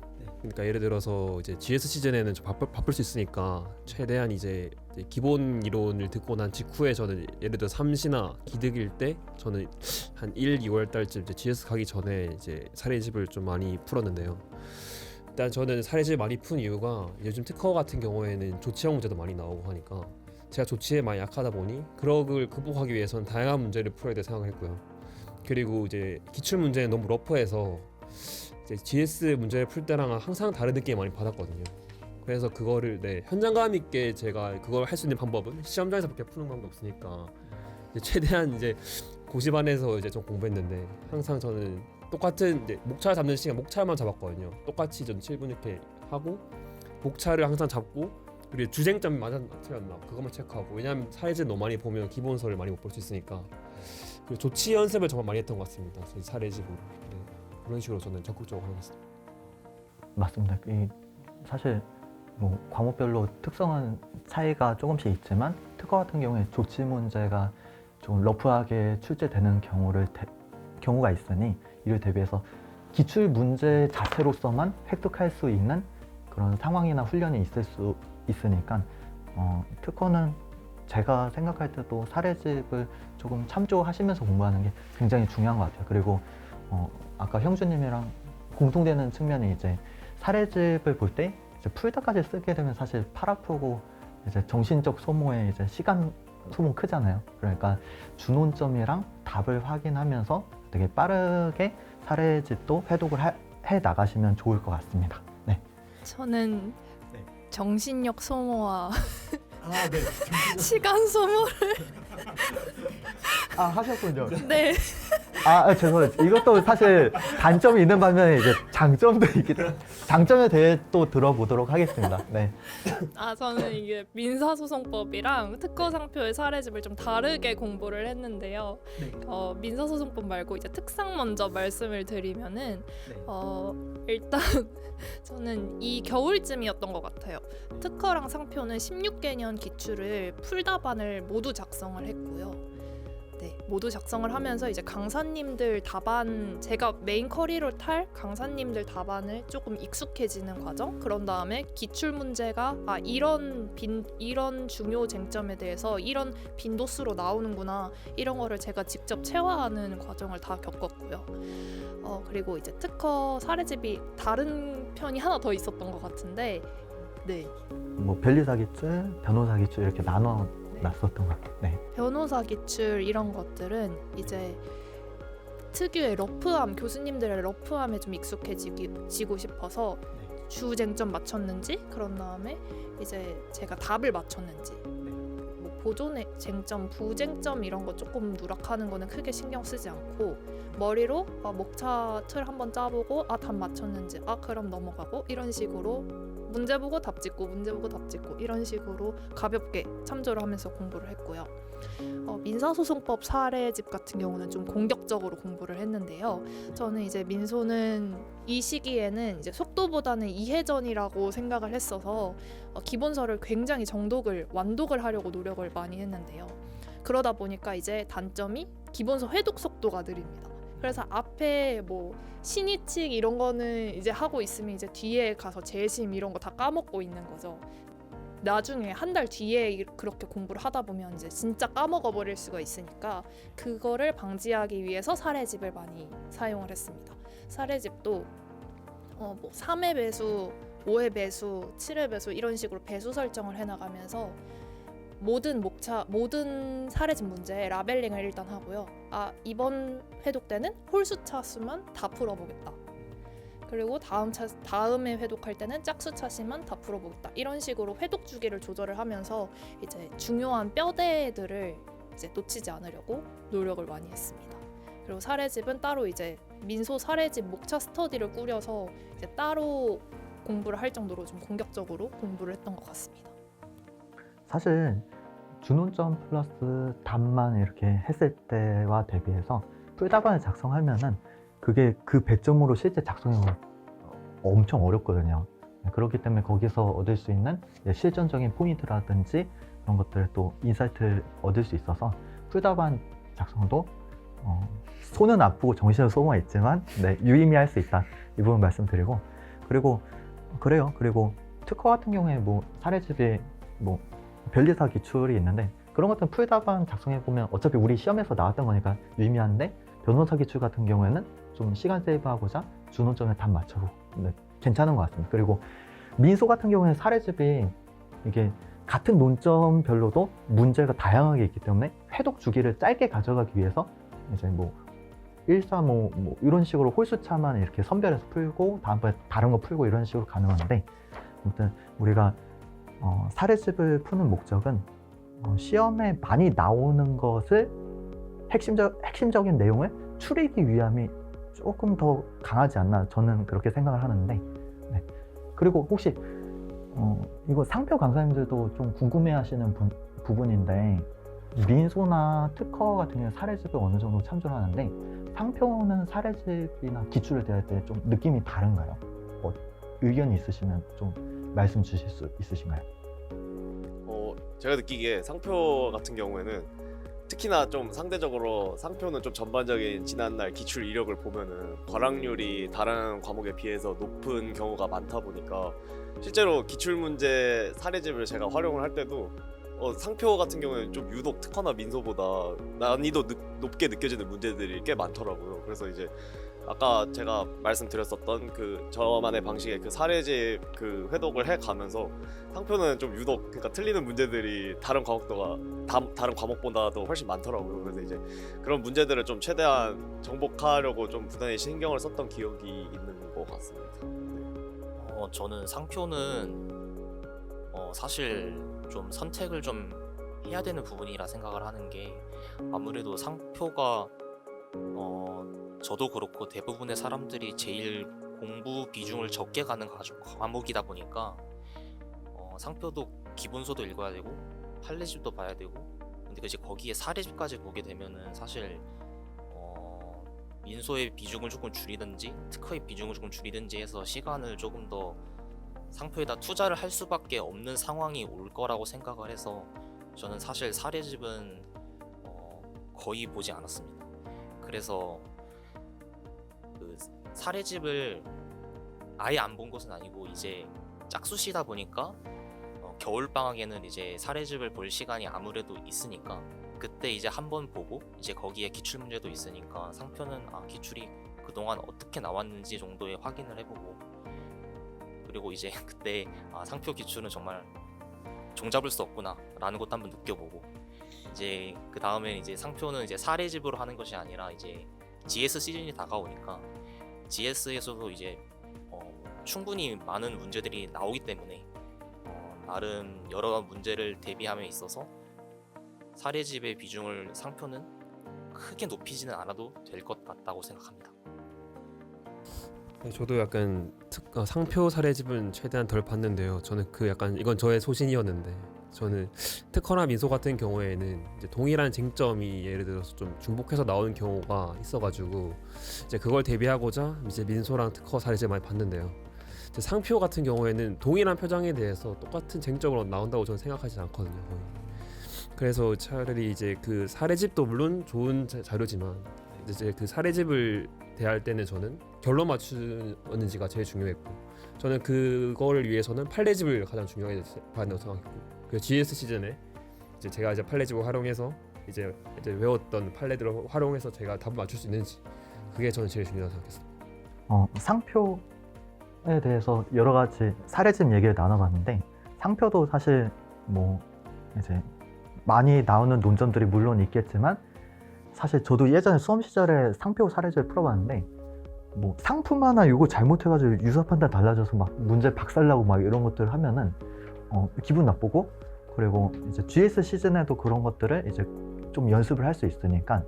그러니까 예를 들어서 이제 GS 시즌에는 좀 바쁠 수 있으니까 최대한 이제 기본 이론을 듣고 난 직후에 저는 예를 들어 3시나 기득일 때 저는 한 1, 2월 달쯤 이제 GS 가기 전에 이제 사례집을 좀 많이 풀었는데요. 일단 저는 사례집 많이 푼 이유가 요즘 특허 같은 경우에는 조치형 문제도 많이 나오고 하니까 제가 조치에 많이 약하다 보니 그걸 극복하기 위해서는 다양한 문제를 풀어야 될 생각을 했고요. 그리고 이제 기출 문제는 너무 러프해서 이제 GS 문제를 풀 때랑 항상 다른 느낌 많이 받았거든요. 그래서 그거를 현장감 있게 제가 그걸 할 수 있는 방법은 시험장에서밖에 푸는 방법이 없으니까 이제 최대한 이제 고시반에서 이제 좀 공부했는데 항상 저는 똑같은 이제 목차 잡는 시간 목차만 잡았거든요. 똑같이 전 7분 이렇게 하고 목차를 항상 잡고 그리고 주쟁점이 맞았나 틀렸나 그것만 체크하고 왜냐하면 사례집 너무 많이 보면 기본서를 많이 못 볼 수 있으니까 그리고 조치 연습을 정말 많이 했던 것 같습니다. 사례집으로 그런 식으로 저는 적극적으로 하고 있습니다. 맞습니다. 이 사실 뭐 과목별로 특성은 차이가 조금씩 있지만 특허 같은 경우에 조치 문제가 좀 러프하게 출제되는 경우가 있으니 이를 대비해서 기출 문제 자체로서만 획득할 수 있는 그런 상황이나 훈련이 있을 수 있으니까 특허는 제가 생각할 때도 사례집을 조금 참조하시면서 공부하는 게 굉장히 중요한 것 같아요. 그리고 아까 형주님이랑 공통되는 측면이 이제 사례집을 볼 때 풀다까지 쓰게 되면 사실 팔 아프고 이제 정신적 소모에 이제 시간 소모 크잖아요. 그러니까 준원점이랑 답을 확인하면서 되게 빠르게 사례집도 회독을 해 나가시면 좋을 것 같습니다. 네. 저는 네. 정신력 소모와 네. 시간 소모. 하셨군요. 네. 죄송해요. 이것도 사실 단점이 있는 반면에 이제 장점도 있기 때문에 장점에 대해 또 들어보도록 하겠습니다. 네. 저는 이게 민사소송법이랑 특허상표의 사례집을 좀 다르게 공부를 했는데요. 민사소송법 말고 이제 특상 먼저 말씀을 드리면은 일단 저는 이 겨울쯤이었던 것 같아요. 특허랑 상표는 16개년 기출을 풀답안을 모두 작성을 했고요. 네, 모두 작성을 하면서 이제 강사님들 답안 제가 메인 커리로 탈 강사님들 답안을 조금 익숙해지는 과정. 그런 다음에 기출 문제가 이런 중요 쟁점에 대해서 이런 빈도수로 나오는구나 이런 거를 제가 직접 체화하는 과정을 다 겪었고요. 그리고 이제 특허 사례집이 다른 편이 하나 더 있었던 것 같은데, 네. 뭐 변리사 기출, 변호사 기출 이렇게 나눠 놨었던 것 같아요. 네. 변호사 기출 이런 것들은 이제 특유의 러프함, 교수님들의 러프함에 좀 익숙해지고 싶어서 주쟁점 맞췄는지 그런 다음에 이제 제가 답을 맞췄는지 뭐 보존의 쟁점, 부쟁점 이런 거 조금 누락하는 거는 크게 신경 쓰지 않고 머리로 목차 틀 한번 짜보고 답 맞췄는지 그럼 넘어가고 이런 식으로 문제 보고 답 짓고 문제 보고 답 짓고 이런 식으로 가볍게 참조를 하면서 공부를 했고요. 민사소송법 사례집 같은 경우는 좀 공격적으로 공부를 했는데요. 저는 이제 민소는 이 시기에는 이제 속도보다는 이해전이라고 생각을 했어서 기본서를 굉장히 완독을 하려고 노력을 많이 했는데요. 그러다 보니까 이제 단점이 기본서 회독 속도가 느립니다. 그래서 앞에 뭐 신의칙 이런 거는 이제 하고 있으면 이제 뒤에 가서 재심 이런 거 다 까먹고 있는 거죠. 나중에 한 달 뒤에 그렇게 공부를 하다 보면 이제 진짜 까먹어 버릴 수가 있으니까 그거를 방지하기 위해서 사례집을 많이 사용을 했습니다. 사례집도 뭐 3회 배수, 5회 배수, 7회 배수 이런 식으로 배수 설정을 해나가면서 모든 사례집 문제 라벨링을 일단 하고요. 이번 회독 때는 홀수차 수만 다 풀어보겠다. 그리고 다음에 회독할 때는 짝수차 수만 다 풀어보겠다. 이런 식으로 회독 주기를 조절을 하면서 이제 중요한 뼈대들을 이제 놓치지 않으려고 노력을 많이 했습니다. 그리고 사례집은 따로 이제 민소 사례집 목차 스터디를 꾸려서 이제 따로 공부를 할 정도로 좀 공격적으로 공부를 했던 것 같습니다. 사실 준원점 플러스 답만 이렇게 했을 때와 대비해서 풀답안을 작성하면은 그게 그 배점으로 실제 작성이 엄청 어렵거든요. 그렇기 때문에 거기서 얻을 수 있는 실전적인 포인트라든지 이런 것들을 또 인사이트를 얻을 수 있어서 풀답안 작성도 손은 아프고 정신은 소모했지만 유의미할 수 있다 이 부분 말씀드리고 그리고 특허 같은 경우에 뭐 사례집이 뭐 변리사 기출이 있는데 그런 것들은 풀답안 작성해 보면 어차피 우리 시험에서 나왔던 거니까 유의미한데 변호사 기출 같은 경우에는 좀 시간 세이브하고자 준원점에 답 맞춰보고 괜찮은 것 같습니다. 그리고 민소 같은 경우에는 사례집이 이게 같은 논점별로도 문제가 다양하게 있기 때문에 회독 주기를 짧게 가져가기 위해서 이제 뭐 135 뭐 이런 식으로 홀수차만 이렇게 선별해서 풀고 다음번에 다른 거 풀고 이런 식으로 가능한데, 아무튼 우리가 사례집을 푸는 목적은 시험에 많이 나오는 것을 핵심적인 내용을 추리기 위함이 조금 더 강하지 않나, 저는 그렇게 생각을 하는데, 네. 그리고 혹시 이거 상표 강사님들도 좀 궁금해하시는 부분인데, 민소나 특허 같은 경우는 사례집을 어느 정도 참조를 하는데 상표는 사례집이나 기출을 대할 때 좀 느낌이 다른가요? 의견이 있으시면 좀 말씀 주실 수 있으신가요? 제가 느끼기에 상표 같은 경우에는 특히나 좀 상대적으로 상표는 좀 전반적인 지난날 기출 이력을 보면은 과락률이 다른 과목에 비해서 높은 경우가 많다 보니까 실제로 기출 문제 사례집을 제가 활용을 할 때도 상표 같은 경우에는 좀 유독 특허나 민소보다 난이도 높게 느껴지는 문제들이 꽤 많더라고요. 그래서 이제 아까 제가 말씀드렸었던 그 저만의 방식의 그 사례집 그 회독을 해 가면서 상표는 좀 유독 그러니까 틀리는 문제들이 다른 과목보다도 훨씬 많더라고요. 그래서 이제 그런 문제들을 좀 최대한 정복하려고 좀 부단히 신경을 썼던 기억이 있는 것 같습니다. 네. 저는 상표는 사실 좀 선택을 좀 해야 되는 부분이라 생각을 하는 게, 아무래도 상표가 저도 그렇고 대부분의 사람들이 제일 공부 비중을 적게 가는 과목이다 보니까 상표도 기본서도 읽어야 되고 판례집도 봐야 되고, 근데 이제 거기에 사례집까지 보게 되면은 사실 민소의 비중을 조금 줄이든지 특허의 비중을 조금 줄이든지 해서 시간을 조금 더 상표에다 투자를 할 수밖에 없는 상황이 올 거라고 생각을 해서 저는 사실 사례집은 거의 보지 않았습니다. 그래서 그 사례집을 아예 안 본 것은 아니고 이제 짝수시다 보니까 겨울 방학에는 이제 사례집을 볼 시간이 아무래도 있으니까 그때 이제 한번 보고 이제 거기에 기출 문제도 있으니까 상표는 기출이 그동안 어떻게 나왔는지 정도의 확인을 해보고, 그리고 이제 그때 상표 기출은 정말 종잡을 수 없구나 라는 것도 한번 느껴보고, 이제 그 다음에 이제 상표는 이제 사례집으로 하는 것이 아니라 이제 GS 시즌이 다가오니까 GS에서도 이제 충분히 많은 문제들이 나오기 때문에 나름 여러 문제를 대비함에 있어서 사례집의 비중을 상표는 크게 높이지는 않아도 될 것 같다고 생각합니다. 네, 저도 약간 상표 사례집은 최대한 덜 봤는데요. 저는 그 약간 이건 저의 소신이었는데, 저는 특허나 민소 같은 경우에는 이제 동일한 쟁점이 예를 들어서 좀 중복해서 나오는 경우가 있어가지고 이제 그걸 대비하고자 이제 민소랑 특허 사례집 많이 봤는데요. 이제 상표 같은 경우에는 동일한 표정에 대해서 똑같은 쟁점으로 나온다고 저는 생각하지 않거든요. 거의. 그래서 차라리 이제 그 사례집도 물론 좋은 자료지만 이제 그 사례집을 대할 때는 저는 결론 맞추는지가 제일 중요했고, 저는 그거를 위해서는 판례집을 가장 중요하게 봤다고 생각했고, 그 GS 시즌에 이제 제가 이제 판례집을 활용해서 이제 외웠던 판례들을 활용해서 제가 답을 맞출 수 있는지, 그게 저는 제일 중요하다고 생각했습니다. 상표에 대해서 여러 가지 사례집 얘기를 나눠봤는데, 상표도 사실 뭐 이제 많이 나오는 논점들이 물론 있겠지만, 사실 저도 예전에 수험 시절에 상표 사례집을 풀어봤는데 뭐 상품 하나 이거 잘못해가지고 유사 판단 달라져서 막 문제 박살나고 막 이런 것들 하면은 기분 나쁘고, 그리고 이제 GS 시즌에도 그런 것들을 이제 좀 연습을 할 수 있으니까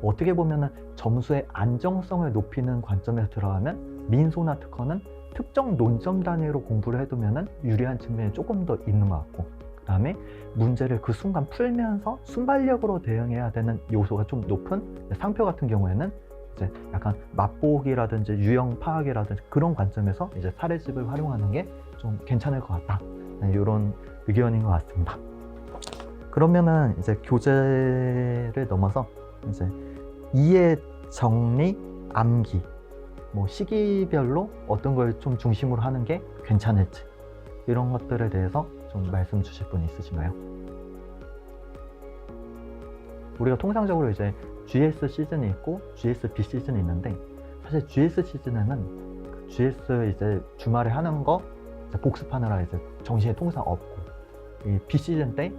어떻게 보면은 점수의 안정성을 높이는 관점에서 들어가면 민소나 특허는 특정 논점 단위로 공부를 해두면은 유리한 측면이 조금 더 있는 것 같고, 그 다음에 문제를 그 순간 풀면서 순발력으로 대응해야 되는 요소가 좀 높은 상표 같은 경우에는 이제 약간 맛보기라든지 유형 파악이라든지 그런 관점에서 이제 사례집을 활용하는 게 좀 괜찮을 것 같다, 이런 의견인 것 같습니다. 그러면은 이제 교재를 넘어서 이제 이해, 정리, 암기, 뭐 시기별로 어떤 걸 좀 중심으로 하는 게 괜찮을지, 이런 것들에 대해서 좀 말씀 주실 분 있으신가요? 우리가 통상적으로 이제 GS 시즌이 있고 GS B 시즌이 있는데, 사실 GS 시즌에는 GS 이제 주말에 하는 거 이제 복습하느라 이제 정신이 통상 없고, 이 비시즌 때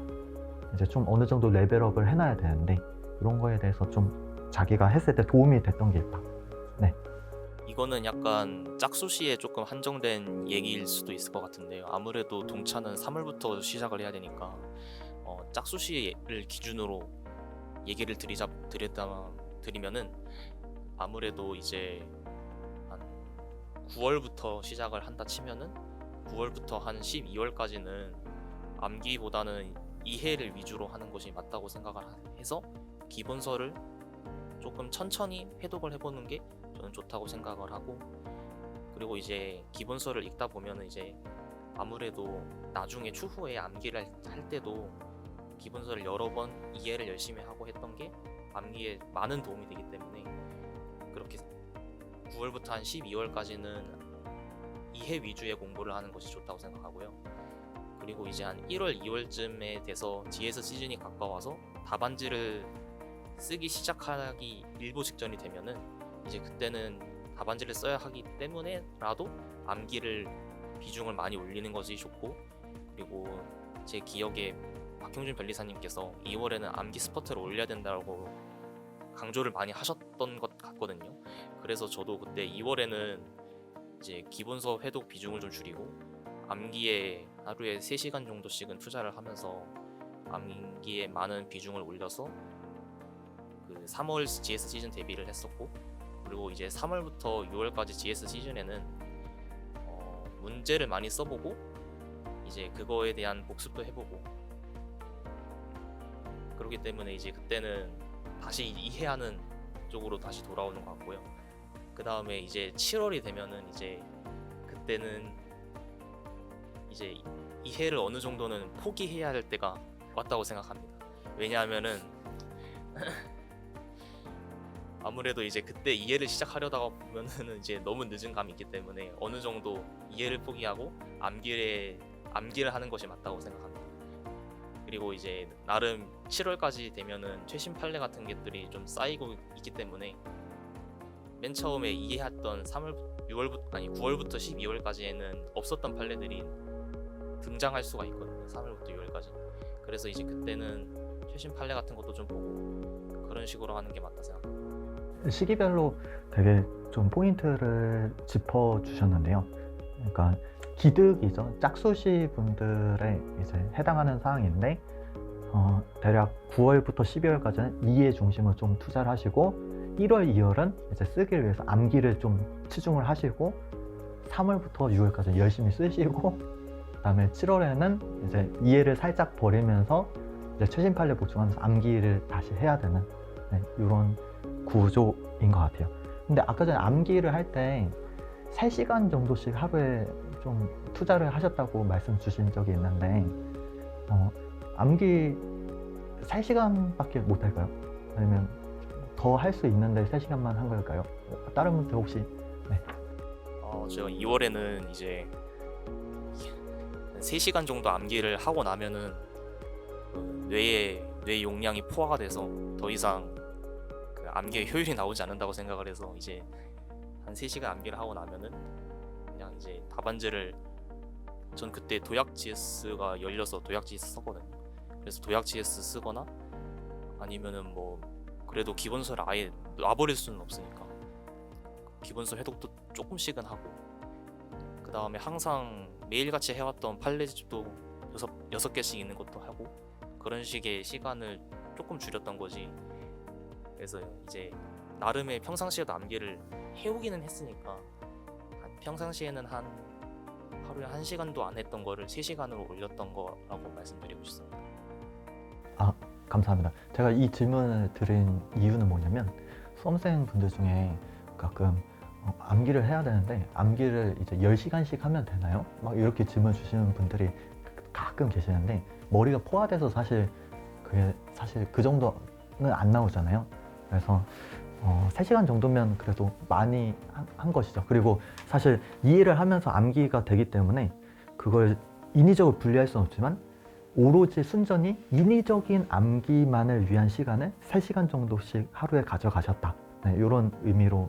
이제 좀 어느 정도 레벨업을 해놔야 되는데 이런 거에 대해서 좀 자기가 했을 때 도움이 됐던 게 있다. 이거는 약간 짝수시에 조금 한정된 얘기일 수도 있을 것 같은데요. 아무래도 동차는 3월부터 시작을 해야 되니까 짝수시를 기준으로 얘기를 드리면은 아무래도 이제 한 9월부터 시작을 한다 치면은 9월부터 한 12월까지는 암기보다는 이해를 위주로 하는 것이 맞다고 생각을 해서 기본서를 조금 천천히 회독을 해보는 게 저는 좋다고 생각을 하고, 그리고 이제 기본서를 읽다 보면은 이제 아무래도 나중에 추후에 암기를 할 때도 기본서를 여러 번 이해를 열심히 하고 했던 게 암기에 많은 도움이 되기 때문에 그렇게 9월부터 한 12월까지는 이해 위주의 공부를 하는 것이 좋다고 생각하고요. 그리고 이제 한 1월, 2월쯤에 돼서 DS 시즌이 가까워서 답안지를 쓰기 시작하기 일보 직전이 되면은 이제 그때는 답안지를 써야 하기 때문에라도 암기를 비중을 많이 올리는 것이 좋고, 그리고 제 기억에 박형준 변리사님께서 2월에는 암기 스퍼트를 올려야 된다고 강조를 많이 하셨던 것 같거든요. 그래서 저도 그때 2월에는 이제 기본서 회독 비중을 좀 줄이고 암기에 하루에 3시간 정도씩은 투자를 하면서 암기에 많은 비중을 올려서 그 3월 GS 시즌 데뷔를 했었고, 그리고 이제 3월부터 6월까지 GS 시즌에는 문제를 많이 써보고 이제 그거에 대한 복습도 해보고, 그렇기 때문에 이제 그때는 다시 이해하는 쪽으로 다시 돌아오는 것 같고요. 그 다음에 이제 7월이 되면은 이제 그때는 이제 이해를 어느 정도는 포기해야 할 때가 왔다고 생각합니다. 왜냐하면은 아무래도 이제 그때 이해를 시작하려다가 보면은 이제 너무 늦은 감이 있기 때문에 어느 정도 이해를 포기하고 암기를 하는 것이 맞다고 생각합니다. 그리고 이제 나름 7월까지 되면은 최신 판례 같은 것들이 좀 쌓이고 있기 때문에 맨 처음에 이해했던 9월부터 12월까지에는 없었던 판례들이 등장할 수가 있거든요. 3월부터 6월까지. 그래서 이제 그때는 최신 판례 같은 것도 좀 보고 그런 식으로 하는 게 맞다 생각합니다. 시기별로 되게 좀 포인트를 짚어 주셨는데요. 그러니까 기득이죠. 짝수시 분들의 이제 해당하는 사항인데 대략 9월부터 12월까지는 이해 중심으로 좀 투자를 하시고 1월, 2월은 이제 쓰기를 위해서 암기를 좀 치중을 하시고 3월부터 6월까지 열심히 쓰시고 그다음에 7월에는 이제 이해를 살짝 버리면서 이제 최신 판례 보충하면서 암기를 다시 해야 되는 이런 구조인 것 같아요. 근데 아까 전에 암기를 할 때 3시간 정도씩 하루에 좀 투자를 하셨다고 말씀 주신 적이 있는데 암기 3시간밖에 못 할까요? 아니면 더 할 수 있는데 3시간만 한 걸까요? 다른 분들 혹시? 네. 제가 2월에는 이제 3시간 정도 암기를 하고 나면은 뇌 용량이 포화가 돼서 더 이상 그 암기의 효율이 나오지 않는다고 생각을 해서 이제 한 3시간 암기를 하고 나면은 그냥 이제 답안지를, 전 그때 도약 GS가 열려서 도약 GS 썼거든요. 그래서 도약 GS 쓰거나 아니면은 뭐 그래도 기본서를 아예 놔버릴 수는 없으니까 기본서 회독도 조금씩은 하고, 그 다음에 항상 매일같이 해왔던 판례집도 6개씩 있는 것도 하고, 그런 식의 시간을 조금 줄였던 거지. 그래서 이제 나름의 평상시에도 암기를 해오기는 했으니까 평상시에는 한 하루에 1시간도 안 했던 거를 3시간으로 올렸던 거라고 말씀드리고 싶습니다. 감사합니다. 제가 이 질문을 드린 이유는 뭐냐면 수험생 분들 중에 가끔 암기를 해야 되는데 암기를 이제 10시간씩 하면 되나요? 막 이렇게 질문 주시는 분들이 가끔 계시는데 머리가 포화돼서 사실 그 정도는 안 나오잖아요. 그래서 3시간 정도면 그래도 많이 한 것이죠. 그리고 사실 이해를 하면서 암기가 되기 때문에 그걸 인위적으로 분리할 수는 없지만 오로지 순전히 인위적인 암기만을 위한 시간을 3시간 정도씩 하루에 가져가셨다. 네, 이런 의미로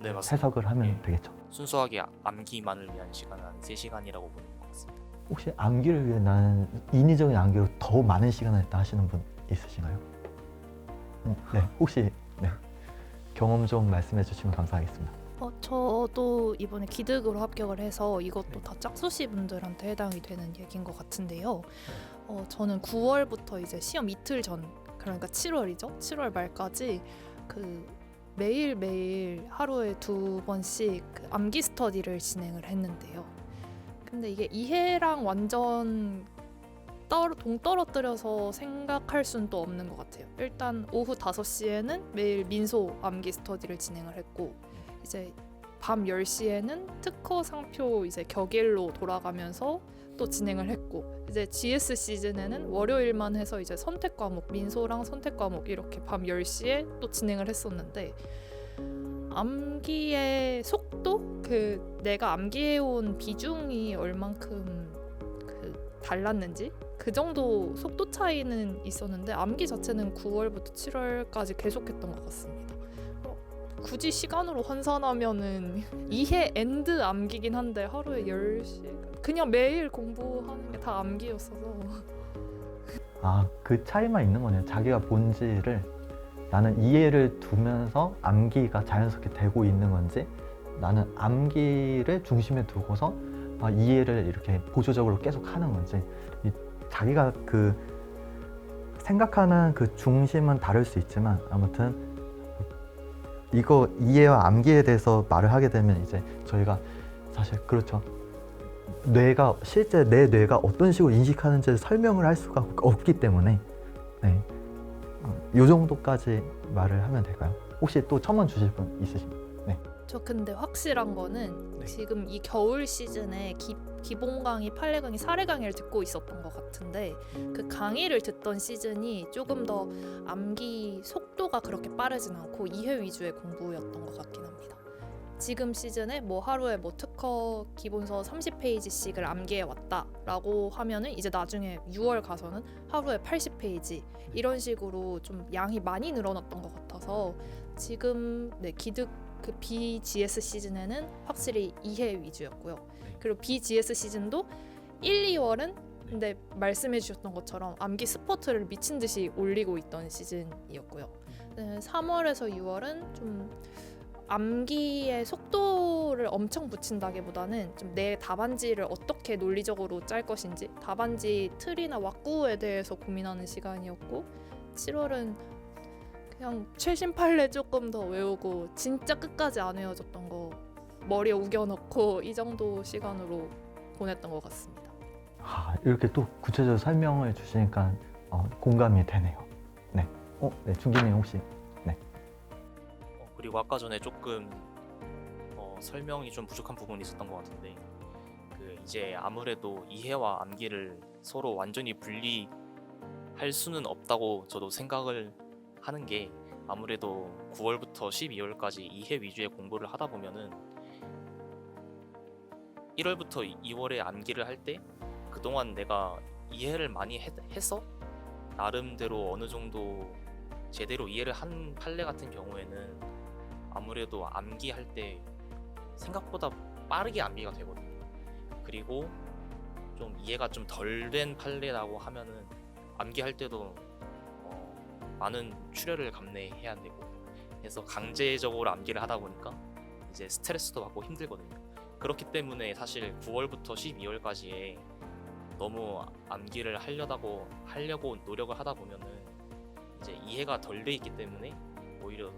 네, 맞습니다. 해석을 하면 예. 되겠죠. 순수하게 암기만을 위한 시간은 한 3시간이라고 보는 것 같습니다. 혹시 암기를 위해 나는 인위적인 암기로 더 많은 시간을 했다 하시는 분 있으신가요? 네, 혹시 네, 경험 좀 말씀해 주시면 감사하겠습니다. 저도 이번에 기득으로 합격을 해서 이것도 다 짝수시 분들한테 해당이 되는 얘기인 것 같은데요. 저는 9월부터 이제 시험 이틀 전, 그러니까 7월이죠. 7월 말까지 그 매일매일 하루에 2번씩 그 암기 스터디를 진행을 했는데요. 근데 이게 이해랑 완전 동떨어뜨려서 생각할 수는 또 없는 것 같아요. 일단 오후 5시에는 매일 민소 암기 스터디를 진행을 했고, 이제 밤 10시에는 특허 상표 이제 격일로 돌아가면서 또 진행을 했고, 이제 GS 시즌에는 월요일만 해서 이제 선택 과목, 민소랑 선택 과목 이렇게 밤 10시에 또 진행을 했었는데, 암기의 속도? 내가 암기해온 비중이 얼만큼 달랐는지 그 정도 속도 차이는 있었는데, 암기 자체는 9월부터 7월까지 계속했던 것 같습니다. 굳이 시간으로 환산하면은 이해 앤드 암기긴 한데 하루에 10시간 그냥 매일 공부하는 게 다 암기였어서. 그 차이만 있는 거네요. 자기가 본질을 나는 이해를 두면서 암기가 자연스럽게 되고 있는 건지, 나는 암기를 중심에 두고서 이해를 이렇게 보조적으로 계속 하는 건지, 자기가 그 생각하는 그 중심은 다를 수 있지만, 아무튼 이거 이해와 암기에 대해서 말을 하게 되면 이제 저희가 사실 그렇죠. 실제 내 뇌가 어떤 식으로 인식하는지를 설명을 할 수가 없기 때문에 네. 이 정도까지 말을 하면 될까요? 혹시 또 첨언 주실 분 있으신가요? 저 근데 확실한 거는 네. 지금 이 겨울 시즌에 기본 강의, 판례 강의, 사례 강의를 듣고 있었던 것 같은데, 그 강의를 듣던 시즌이 조금 더 암기 속도가 그렇게 빠르진 않고 이해 위주의 공부였던 것 같긴 합니다. 지금 시즌에 뭐 하루에 뭐 특허 기본서 30페이지씩을 암기해 왔다라고 하면은 이제 나중에 6월 가서는 하루에 80페이지 이런 식으로 좀 양이 많이 늘어났던 것 같아서, 지금 기득 그 BGS 시즌에는 확실히 이해 위주였고요. 그리고 BGS 시즌도 1, 2월은 근데 말씀해 주셨던 것처럼 암기 스포트를 미친 듯이 올리고 있던 시즌이었고요. 3월에서 6월은 좀 암기의 속도를 엄청 붙인다기보다는 좀 내 답안지를 어떻게 논리적으로 짤 것인지, 답안지 틀이나 왁구에 대해서 고민하는 시간이었고, 7월은 그냥 최신 판례 조금 더 외우고 진짜 끝까지 안 외워졌던 거 머리에 우겨넣고 이 정도 시간으로 보냈던 것 같습니다. 이렇게 또 구체적으로 설명을 주시니까 공감이 되네요. 네. 네, 준기님 혹시 그리고 아까 전에 조금 설명이 좀 부족한 부분이 있었던 것 같은데, 이제 아무래도 이해와 암기를 서로 완전히 분리할 수는 없다고 저도 생각을 하는 게, 아무래도 9월부터 12월까지 이해 위주의 공부를 하다 보면은 1월부터 2월에 암기를 할 때 그동안 내가 이해를 많이 해서 나름대로 어느 정도 제대로 이해를 한 판례 같은 경우에는 아무래도 암기할 때 생각보다 빠르게 암기가 되거든요. 그리고 좀 이해가 좀 덜 된 판례라고 하면은 암기할 때도 많은 출혈을 감내해야 되고 해서 강제적으로 암기를 하다 보니까 이제 스트레스도 받고 힘들거든요. 그렇기 때문에 사실 9월부터 12월까지에 너무 암기를 하려고 노력을 하다 보면은 이제 이해가 덜 돼 있기 때문에 오히려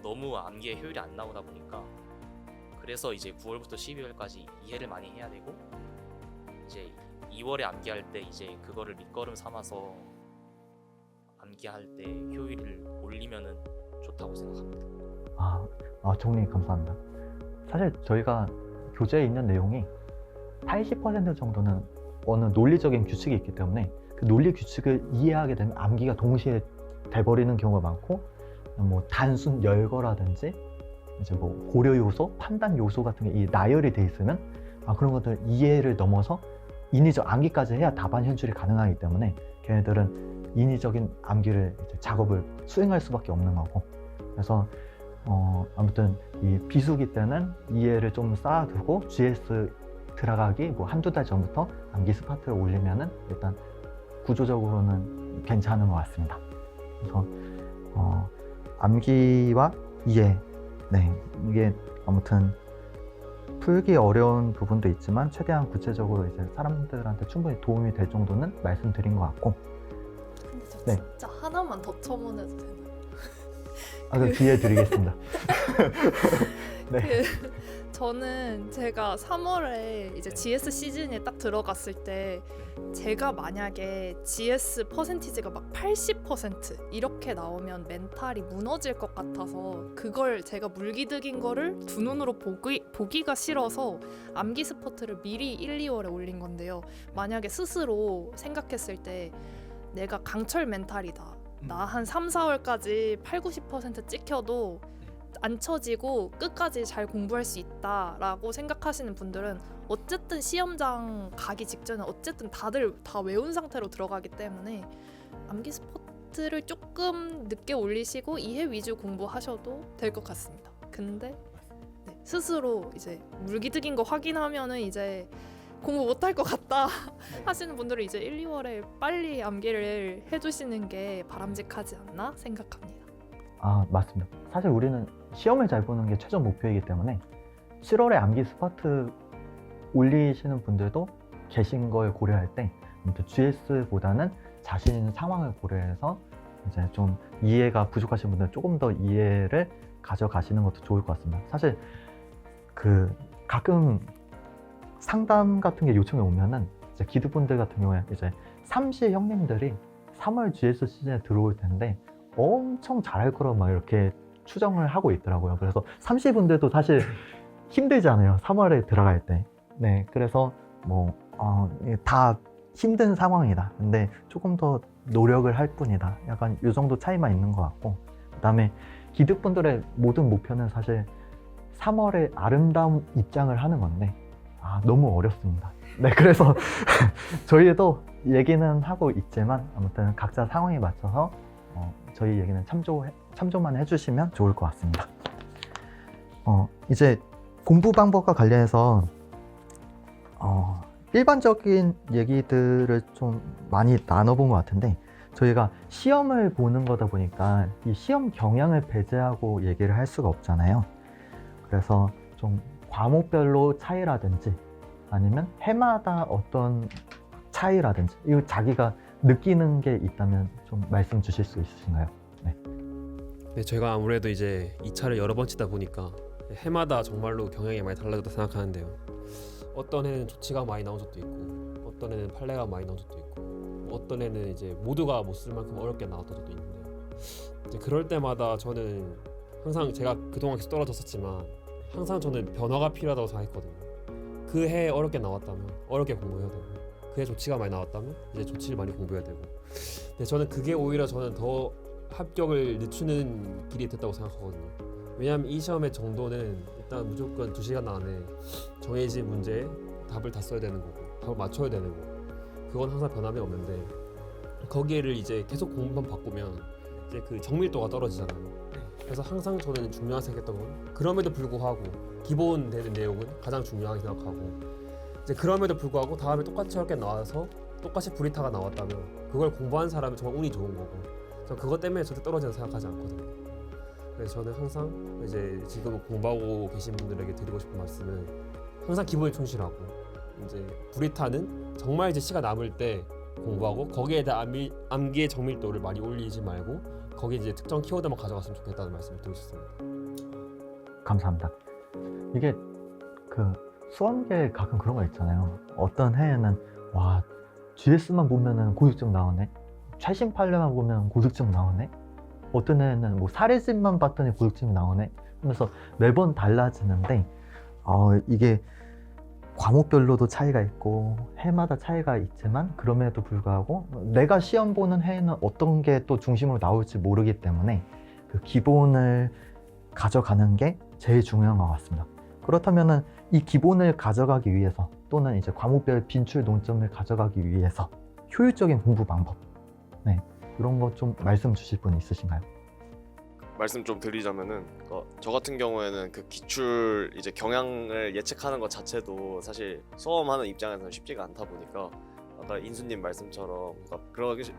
너무 암기의 효율이 안 나오다 보니까, 그래서 이제 9월부터 12월까지 이해를 많이 해야 되고, 이제 2월에 암기할 때 이제 그거를 밑거름 삼아서 암기할 때 효율을 올리면은 좋다고 생각합니다. 정리 감사합니다. 사실 저희가 교재에 있는 내용이 80% 정도는 어느 논리적인 규칙이 있기 때문에 그 논리 규칙을 이해하게 되면 암기가 동시에 돼버리는 경우가 많고, 뭐 단순 열거라든지 이제 뭐 고려 요소, 판단 요소 같은 게 이 나열이 돼 있으면 그런 것들 이해를 넘어서 인위적 암기까지 해야 답안 현출이 가능하기 때문에 걔네들은 인위적인 암기를 이제 작업을 수행할 수밖에 없는 거고, 그래서 아무튼 이 비수기 때는 이해를 좀 쌓아두고 GS 들어가기 뭐 한두 달 전부터 암기 스파트를 올리면은 일단 구조적으로는 괜찮은 것 같습니다. 그래서 암기와 이해, 네, 이게 아무튼 풀기 어려운 부분도 있지만 최대한 구체적으로 이제 사람들한테 충분히 도움이 될 정도는 말씀드린 것 같고, 근데 저 네. 진짜 하나만 더 첨언해도 되나요? 그럼 뒤에 드리겠습니다. 네. 저는 제가 3월에 이제 GS 시즌에 딱 들어갔을 때 제가 만약에 GS 퍼센티지가 막 80% 이렇게 나오면 멘탈이 무너질 것 같아서 그걸 제가 물기득인 거를 두 눈으로 보기가 싫어서 암기 스포트를 미리 1, 2월에 올린 건데요. 만약에 스스로 생각했을 때 내가 강철 멘탈이다. 나 한 3, 4월까지 8, 90% 찍혀도 안 처지고 끝까지 잘 공부할 수 있다라고 생각하시는 분들은 어쨌든 시험장 가기 직전에 어쨌든 다들 다 외운 상태로 들어가기 때문에 암기 스포트를 조금 늦게 올리시고 이해 위주 공부하셔도 될 것 같습니다. 근데 네, 스스로 이제 물기득인 거 확인하면은 이제 공부 못할 것 같다 하시는 분들은 이제 1, 2월에 빨리 암기를 해주시는 게 바람직하지 않나 생각합니다. 아, 맞습니다. 사실 우리는 시험을 잘 보는 게 최종 목표이기 때문에 7월에 암기 스파트 올리시는 분들도 계신 걸 고려할 때 GS보다는 자신 있는 상황을 고려해서 이제 좀 이해가 부족하신 분들은 조금 더 이해를 가져가시는 것도 좋을 것 같습니다. 사실 그 가끔 상담 같은 게 요청이 오면은 이제 기드분들 같은 경우에 이제 삼시 형님들이 3월 GS 시즌에 들어올 텐데 엄청 잘할 거라고 막 이렇게 추정을 하고 있더라고요. 그래서 30분들도 사실 힘들잖아요. 3월에 들어갈 때. 네, 그래서 뭐 다 힘든 상황이다. 근데 조금 더 노력을 할 뿐이다. 약간 이 정도 차이만 있는 것 같고, 그다음에 기득분들의 모든 목표는 사실 3월에 아름다운 입장을 하는 건데 너무 어렵습니다. 네, 그래서 저희도 얘기는 하고 있지만 아무튼 각자 상황에 맞춰서 저희 얘기는 참조만 해주시면 좋을 것 같습니다. 이제 공부 방법과 관련해서 일반적인 얘기들을 좀 많이 나눠본 것 같은데, 저희가 시험을 보는 거다 보니까 이 시험 경향을 배제하고 얘기를 할 수가 없잖아요. 그래서 좀 과목별로 차이라든지 아니면 해마다 어떤 차이라든지 이거 자기가 느끼는 게 있다면 좀 말씀 주실 수 있으신가요? 네, 저희가 아무래도 이제 2차를 여러 번 치다 보니까 해마다 정말로 경향이 많이 달라졌다 생각하는데요. 어떤 해는 조치가 많이 나온 적도 있고, 어떤 해는 판례가 많이 나온 적도 있고, 어떤 해는 이제 모두가 못 쓸 만큼 어렵게 나왔던 적도 있는데요. 이제 그럴 때마다 저는 항상 제가 그동안 계속 떨어졌었지만 항상 저는 변화가 필요하다고 생각했거든요. 그 해 어렵게 나왔다면 어렵게 공부해야 되고, 그 해 조치가 많이 나왔다면 이제 조치를 많이 공부해야 되고. 근데 저는 그게 오히려 저는 더 합격을 늦추는 길이 됐다고 생각하거든요. 왜냐하면 이 시험의 정도는 일단 무조건 2시간 안에 정해진 문제에 답을 다 써야 되는 거고 답을 맞춰야 되는 거고, 그건 항상 변함이 없는데 거기에를 이제 계속 공부만 바꾸면 이제 그 정밀도가 떨어지잖아요. 그래서 항상 저는 중요하게 생각했던 건 그럼에도 불구하고 기본 되는 내용은 가장 중요하게 생각하고, 이제 그럼에도 불구하고 다음에 똑같이 어렵게 나와서 똑같이 브리타가 나왔다면 그걸 공부한 사람은 정말 운이 좋은 거고, 저 그것 때문에 절대 떨어진다 생각하지 않거든요. 그래서 저는 항상 이제 지금 공부하고 계신 분들에게 드리고 싶은 말씀은 항상 기본에 충실하고, 이제 브리타는 정말 이제 시간 남을 때 공부하고 거기에 대한 암기의 정밀도를 많이 올리지 말고 거기에 이제 특정 키워드만 가져갔으면 좋겠다는 말씀을 드리고 싶습니다. 감사합니다. 이게 그 수험계에 가끔 그런 거 있잖아요. 어떤 해에는 와 GS만 보면은 고득점 나오네, 최신 판례만 보면 고득점 나오네, 어떤 해에는 뭐 사례집만 봤더니 고득점이 나오네 하면서 매번 달라지는데 이게 과목별로도 차이가 있고 해마다 차이가 있지만 그럼에도 불구하고 내가 시험 보는 해에는 어떤 게 또 중심으로 나올지 모르기 때문에 그 기본을 가져가는 게 제일 중요한 것 같습니다. 그렇다면은 이 기본을 가져가기 위해서 또는 이제 과목별 빈출 논점을 가져가기 위해서 효율적인 공부 방법, 네, 이런 거 좀 말씀 주실 분 있으신가요? 말씀 좀 드리자면은 저 같은 경우에는 그 기출 이제 경향을 예측하는 것 자체도 사실 수험하는 입장에서는 쉽지가 않다 보니까 아까 인수님 말씀처럼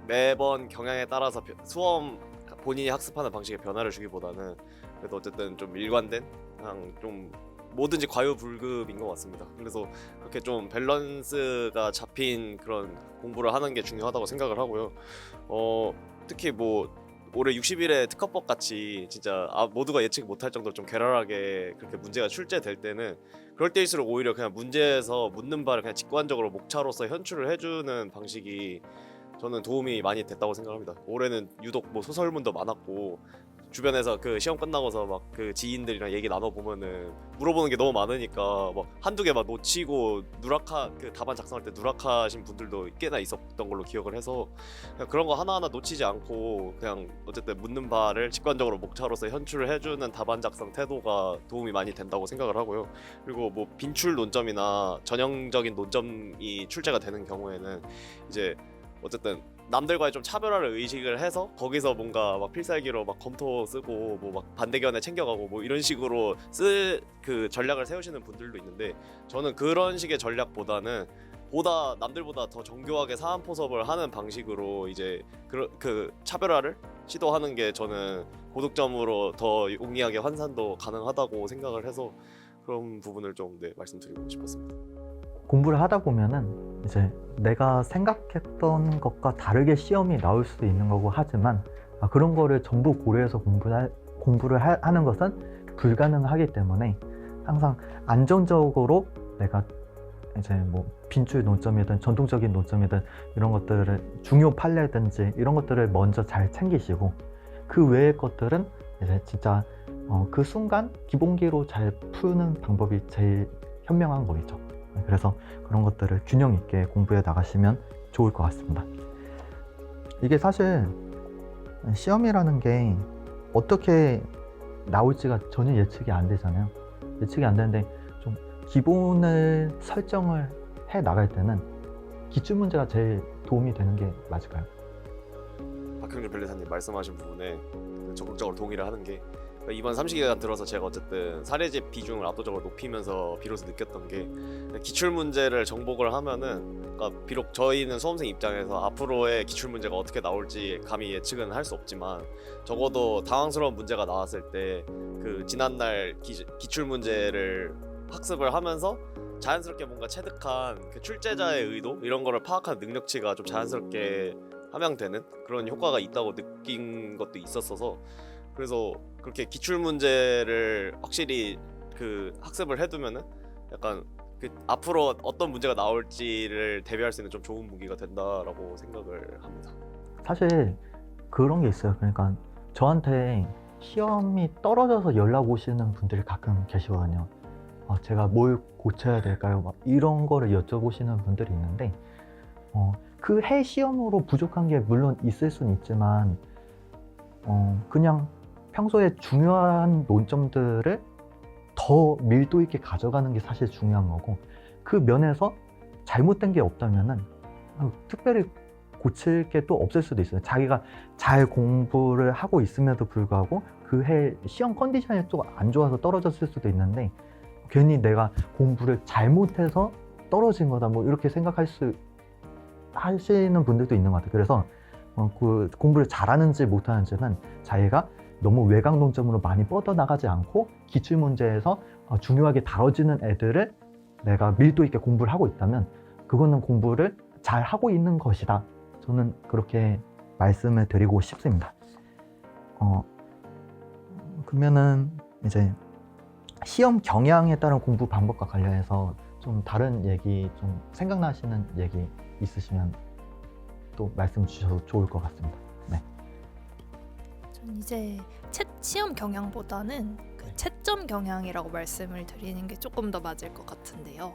매번 경향에 따라서 수험 본인이 학습하는 방식에 변화를 주기보다는 그래도 어쨌든 좀 일관된 그냥 좀 뭐든지 과유불급인 것 같습니다. 그래서 그렇게 좀 밸런스가 잡힌 그런 공부를 하는 게 중요하다고 생각을 하고요. 특히 뭐 올해 60일의 특허법 같이 진짜 모두가 예측 못할 정도로 좀 괴랄하게 그렇게 문제가 출제될 때는 그럴 때일수록 오히려 그냥 문제에서 묻는 바를 그냥 직관적으로 목차로서 현출을 해주는 방식이 저는 도움이 많이 됐다고 생각합니다. 올해는 유독 뭐 소설문도 많았고 주변에서 그 시험 끝나고서 막 그 지인들이랑 얘기 나눠 보면은 물어보는 게 너무 많으니까 뭐 한두 개 막 놓치고 그 답안 작성할 때 누락하신 분들도 꽤나 있었던 걸로 기억을 해서 그냥 그런 거 하나하나 놓치지 않고 그냥 어쨌든 묻는 바를 직관적으로 목차로서 현출을 해주는 답안 작성 태도가 도움이 많이 된다고 생각을 하고요. 그리고 뭐 빈출 논점이나 전형적인 논점이 출제가 되는 경우에는 이제 어쨌든 남들과의 좀 차별화를 의식을 해서 거기서 뭔가 막 필살기로 막 검토 쓰고 뭐 막 반대견에 챙겨가고 뭐 이런 식으로 그 전략을 세우시는 분들도 있는데 저는 그런 식의 전략보다는 남들보다 더 정교하게 사안 포섭을 하는 방식으로 이제 그 차별화를 시도하는 게 저는 고득점으로 더 용이하게 환산도 가능하다고 생각을 해서 그런 부분을 좀 말씀드리고 싶었습니다. 공부를 하다 보면은 이제 내가 생각했던 것과 다르게 시험이 나올 수도 있는 거고 하지만 그런 거를 전부 고려해서 공부를 하는 것은 불가능하기 때문에 항상 안정적으로 내가 이제 뭐 빈출 논점이든 전통적인 논점이든 이런 것들을 중요 판례든지 이런 것들을 먼저 잘 챙기시고 그 외의 것들은 이제 진짜 그 순간 기본기로 잘 푸는 방법이 제일 현명한 거겠죠. 그래서 그런 것들을 균형 있게 공부해 나가시면 좋을 것 같습니다. 이게 사실 시험이라는 게 어떻게 나올지가 전혀 예측이 안 되잖아요. 예측이 안 되는데 좀 기본을 설정을 해 나갈 때는 기출문제가 제일 도움이 되는 게 맞을까요? 박형준 변리사님 말씀하신 부분에 적극적으로 동의를 하는 게 이번 3시기간 들어서 제가 어쨌든 사례집 비중을 압도적으로 높이면서 비로소 느꼈던 게 기출문제를 정복을 하면은 그러니까 비록 저희는 수험생 입장에서 앞으로의 기출문제가 어떻게 나올지 감히 예측은 할 수 없지만 적어도 당황스러운 문제가 나왔을 때 그 지난날 기출문제를 학습을 하면서 자연스럽게 뭔가 체득한 그 출제자의 의도 이런 거를 파악하는 능력치가 좀 자연스럽게 함양되는 그런 효과가 있다고 느낀 것도 있었어서 그래서 그렇게 기출 문제를 확실히 그 학습을 해두면은 약간 그 앞으로 어떤 문제가 나올지를 대비할 수 있는 좀 좋은 무기가 된다라고 생각을 합니다. 사실 그런 게 있어요. 그러니까 저한테 시험이 떨어져서 연락 오시는 분들이 가끔 계시거든요. 제가 뭘 고쳐야 될까요? 막 이런 거를 여쭤보시는 분들이 있는데 그 해 시험으로 부족한 게 물론 있을 수는 있지만 그냥 평소에 중요한 논점들을 더 밀도 있게 가져가는 게 사실 중요한 거고 그 면에서 잘못된 게 없다면은 특별히 고칠 게 또 없을 수도 있어요. 자기가 잘 공부를 하고 있음에도 불구하고 그 해 시험 컨디션이 또 안 좋아서 떨어졌을 수도 있는데 괜히 내가 공부를 잘못해서 떨어진 거다 뭐 이렇게 하시는 분들도 있는 것 같아요. 그래서 그 공부를 잘하는지 못하는지는 자기가 너무 외곽 논점으로 많이 뻗어나가지 않고 기출문제에서 중요하게 다뤄지는 애들을 내가 밀도 있게 공부를 하고 있다면 그거는 공부를 잘 하고 있는 것이다. 저는 그렇게 말씀을 드리고 싶습니다. 그러면은 이제 시험 경향에 따른 공부 방법과 관련해서 좀 다른 얘기, 좀 생각나시는 얘기 있으시면 또 말씀 주셔도 좋을 것 같습니다. 네. 전 이제 시험 경향보다는 그 채점 경향이라고 말씀을 드리는 게 조금 더 맞을 것 같은데요.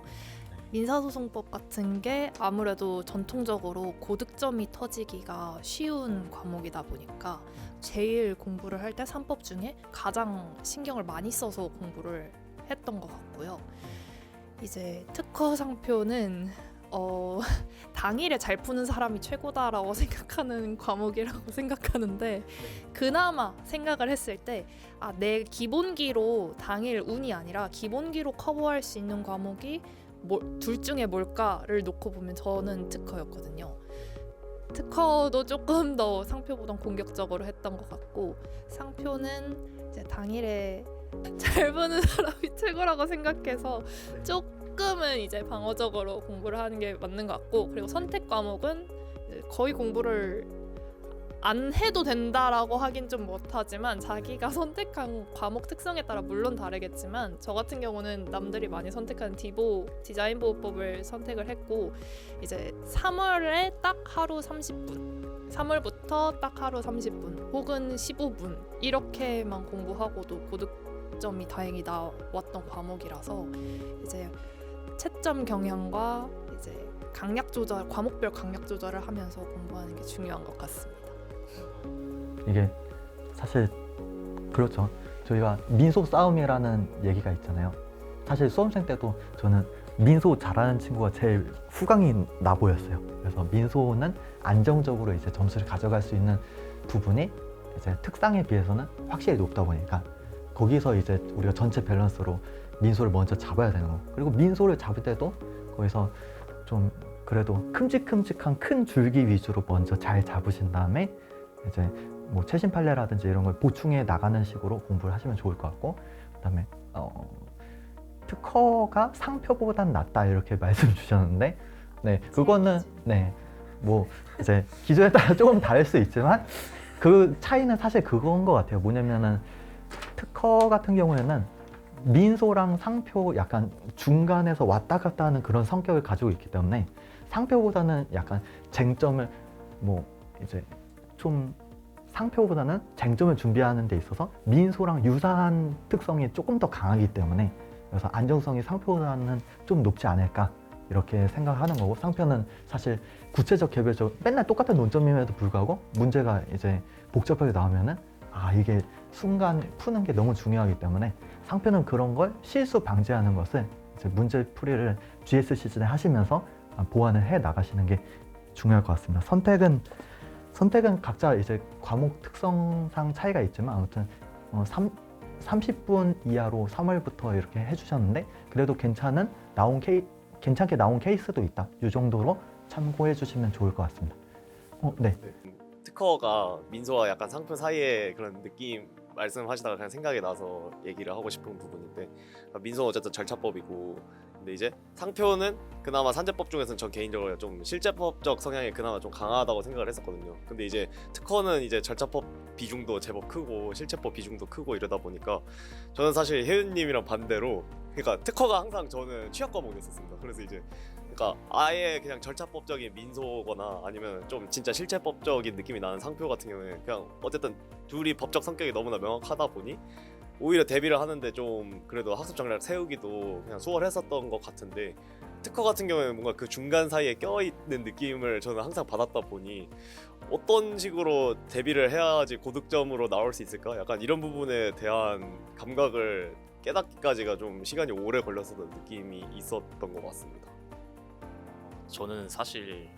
민사소송법 같은 게 아무래도 전통적으로 고득점이 터지기가 쉬운 과목이다 보니까 제일 공부를 할 때 3법 중에 가장 신경을 많이 써서 공부를 했던 것 같고요. 이제 특허 상표는 당일에 잘 푸는 사람이 최고다라고 생각하는 과목이라고 생각하는데 그나마 생각을 했을 때 내 기본기로 당일 운이 아니라 기본기로 커버할 수 있는 과목이 둘 중에 뭘까를 놓고 보면 저는 특허였거든요. 특허도 조금 더 상표보단 공격적으로 했던 것 같고 상표는 이제 당일에 잘 보는 사람이 최고라고 생각해서 조금은 이제 방어적으로 공부를 하는 게 맞는 것 같고 그리고 선택 과목은 이제 거의 공부를 안 해도 된다라고 하긴 좀 못하지만 자기가 선택한 과목 특성에 따라 물론 다르겠지만 저 같은 경우는 남들이 많이 선택하는 디자인 보호법을 선택을 했고 이제 3월에 딱 하루 30분 3월부터 딱 하루 30분 혹은 15분 이렇게만 공부하고도 고득점이 다행히 나왔던 과목이라서 이제 채점 경향과 이제 강약 조절, 과목별 강약 조절을 하면서 공부하는 게 중요한 것 같습니다. 이게 사실 그렇죠. 저희가 민소 싸움이라는 얘기가 있잖아요. 사실 수험생 때도 저는 민소 잘하는 친구가 제일 후광이 나 보였어요. 그래서 민소는 안정적으로 이제 점수를 가져갈 수 있는 부분이 이제 특상에 비해서는 확실히 높다 보니까 거기서 이제 우리가 전체 밸런스로 민소를 먼저 잡아야 되는 거. 그리고 민소를 잡을 때도 거기서 좀 그래도 큼직큼직한 큰 줄기 위주로 먼저 잘 잡으신 다음에 이제 뭐 최신 판례라든지 이런 걸 보충해 나가는 식으로 공부를 하시면 좋을 것 같고 그다음에 특허가 상표보단 낫다 이렇게 말씀 주셨는데 네 그거는 네 뭐 이제 기준에 따라 조금 다를 수 있지만 그 차이는 사실 그건 것 같아요. 뭐냐면은 특허 같은 경우에는 민소랑 상표 약간 중간에서 왔다 갔다 하는 그런 성격을 가지고 있기 때문에 상표보다는 약간 쟁점을 뭐 이제 좀 상표보다는 쟁점을 준비하는 데 있어서 민소랑 유사한 특성이 조금 더 강하기 때문에 그래서 안정성이 상표보다는 좀 높지 않을까 이렇게 생각하는 거고 상표는 사실 구체적 개별적 맨날 똑같은 논점임에도 불구하고 문제가 이제 복잡하게 나오면은 이게 순간 푸는 게 너무 중요하기 때문에 상표는 그런 걸 실수 방지하는 것을 이제 문제 풀이를 GS 시즌에 하시면서 보완을 해 나가시는 게 중요할 것 같습니다. 선택은 각자 이제 과목 특성상 차이가 있지만 아무튼 30분 이하로 3월부터 이렇게 해주셨는데 그래도 괜찮게 나온 케이스도 있다. 이 정도로 참고해 주시면 좋을 것 같습니다. 네. 특허가 민소와 약간 상표 사이의 그런 느낌 말씀하시다가 그냥 생각이 나서 얘기를 하고 싶은 부분인데 민소는 어쨌든 절차법이고 근데 이제 상표는 그나마 산재법 중에서는 전 개인적으로 좀 실제법적 성향이 그나마 좀 강하다고 생각을 했었거든요. 근데 이제 특허는 이제 절차법 비중도 제법 크고 실제법 비중도 크고 이러다 보니까 저는 사실 혜윤님이랑 반대로 그러니까 특허가 항상 저는 취약 과목이었었습니다. 그래서 이제 그러니까 아예 그냥 절차법적인 민소거나 아니면 좀 진짜 실체법적인 느낌이 나는 상표 같은 경우에 그냥 어쨌든 둘이 법적 성격이 너무나 명확하다 보니 오히려 대비를 하는데 좀 그래도 학습 전략 세우기도 그냥 수월했었던 것 같은데 특허 같은 경우에는 뭔가 그 중간 사이에 껴있는 느낌을 저는 항상 받았다 보니 어떤 식으로 대비를 해야지 고득점으로 나올 수 있을까? 약간 이런 부분에 대한 감각을 깨닫기까지가 좀 시간이 오래 걸렸었던 느낌이 있었던 것 같습니다. 저는 사실